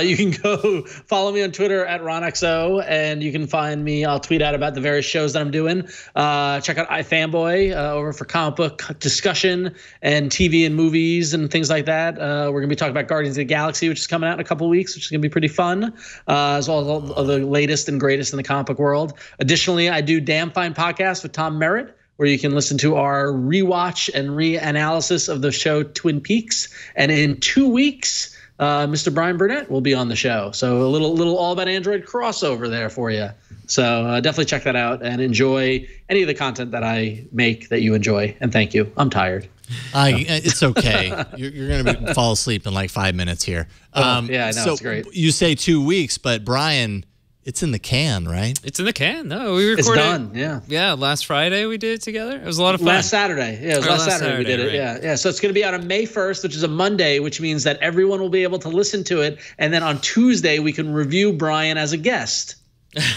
You can go follow me on Twitter at RonXO, and you can find me. I'll tweet out about the various shows that I'm doing. Check out iFanboy over for comic book discussion and TV and movies and things like that. We're going to be talking about Guardians of the Galaxy, which is coming out in a couple of weeks, which is going to be pretty fun, as well as all of the latest and greatest in the comic book world. Additionally, I do Damn Fine Podcast with Tom Merritt, where you can listen to our rewatch and reanalysis of the show Twin Peaks. And in 2 weeks, Mr. Brian Burnett will be on the show. So a little All About Android crossover there for you. So definitely check that out and enjoy any of the content that I make that you enjoy. And thank you. I'm tired. It's okay. You're going to fall asleep in like 5 minutes here. Yeah, I know. So it's great. You say 2 weeks, but Brian, it's in the can, right? It's in the can. No, we recorded. It's done. Yeah. Yeah. Last Friday we did it together. It was a lot of fun. Last Saturday. Yeah, it was last Saturday we did it. Right. Yeah. So it's going to be out on May 1st, which is a Monday, which means that everyone will be able to listen to it. And then on Tuesday, we can review Brian as a guest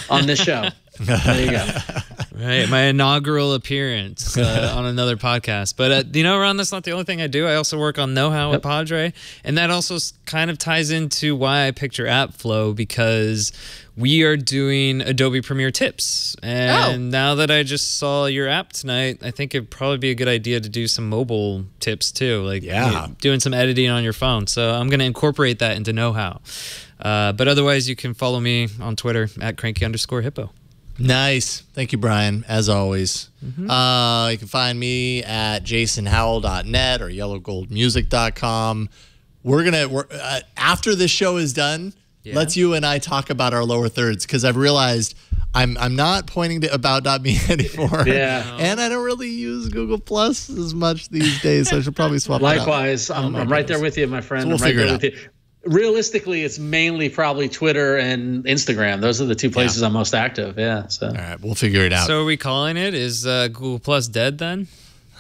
on this show. There you go. Right, my inaugural appearance on another podcast. But Ron, that's not the only thing I do. I also work on Know How with Padre, and that also kind of ties into why I picked your app, Flo, because we are doing Adobe Premiere tips. And now that I just saw your app tonight, I think it'd probably be a good idea to do some mobile tips too, like doing some editing on your phone. So I'm going to incorporate that into Know How. But otherwise, you can follow me on Twitter at cranky_hippo. Nice. Thank you, Brian, as always. You can find me at jasonhowell.net or yellowgoldmusic.com. We're after this show is done, let's you and I talk about our lower thirds, because I've realized I'm not pointing to about.me anymore. Yeah. And I don't really use Google Plus as much these days, so I should probably swap it out. Likewise. I'm right there with you, my friend. So we'll I'm right figure there it with you. Realistically, it's mainly probably Twitter and Instagram. Those are the two places I'm most active. Yeah. So. All right, we'll figure it out. So are we calling it? Is Google Plus dead then?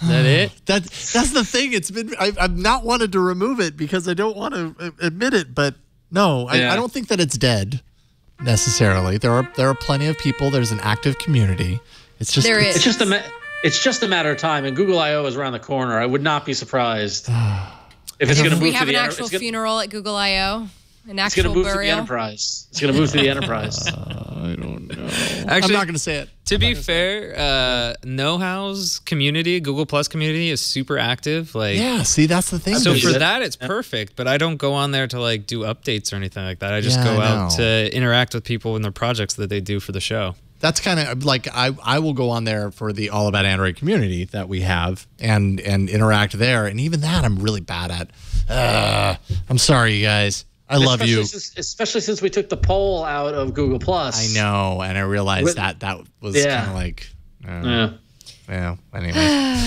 Is that it? That's the thing. It's been I've not wanted to remove it because I don't want to admit it, but no, I don't think that it's dead necessarily. There are plenty of people. There's an active community. It's just it's just a matter of time. And Google I/O is around the corner. I would not be surprised. If it's going to move we have an actual funeral at Google I/O, an actual it's going to move burial. to the enterprise. It's going to move to the enterprise. I don't know. Actually, I'm not going to say it. To be fair, Know How's community, Google Plus community, is super active. Like, yeah, see, that's the thing. So for that, it's perfect. But I don't go on there to like do updates or anything like that. I just go out to interact with people in their projects that they do for the show. That's kind of like I will go on there for the All About Android community that we have and interact there. And even that I'm really bad at. I'm sorry, you guys. I love you. Especially since we took the poll out of Google Plus. I know. And I realized that was kind of like, yeah. Anyway.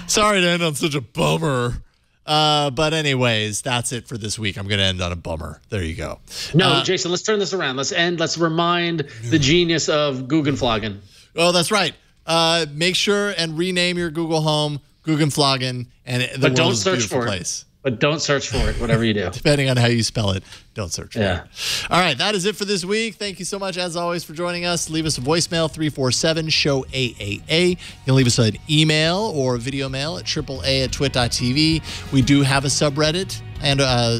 Sorry to end on such a bummer. But anyways, that's it for this week. I'm going to end on a bummer. There you go. No, Jason, let's turn this around. Let's remind the genius of Googenflaggen. Oh, that's right. Make sure and rename your Google Home Googenflaggen, and the world is a beautiful place. But don't search for it, whatever you do. Depending on how you spell it, don't search for it. All right, that is it for this week. Thank you so much, as always, for joining us. Leave us a voicemail, 347-SHOW-AAA. You can leave us an email or a video mail at AAA@twit.tv. We do have a subreddit and at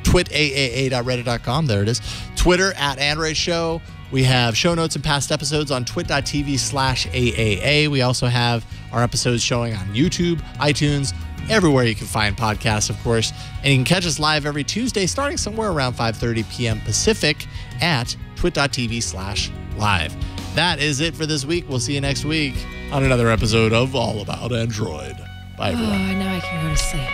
twitaaa.reddit.com. There it is. Twitter @AndroidShow. We have show notes and past episodes on twit.tv/AAA. We also have our episodes showing on YouTube, iTunes, everywhere you can find podcasts, of course. And you can catch us live every Tuesday, starting somewhere around 5:30 p.m. Pacific at twit.tv/live. That is it for this week. We'll see you next week on another episode of All About Android. Bye, everyone. Oh, now I can go to sleep.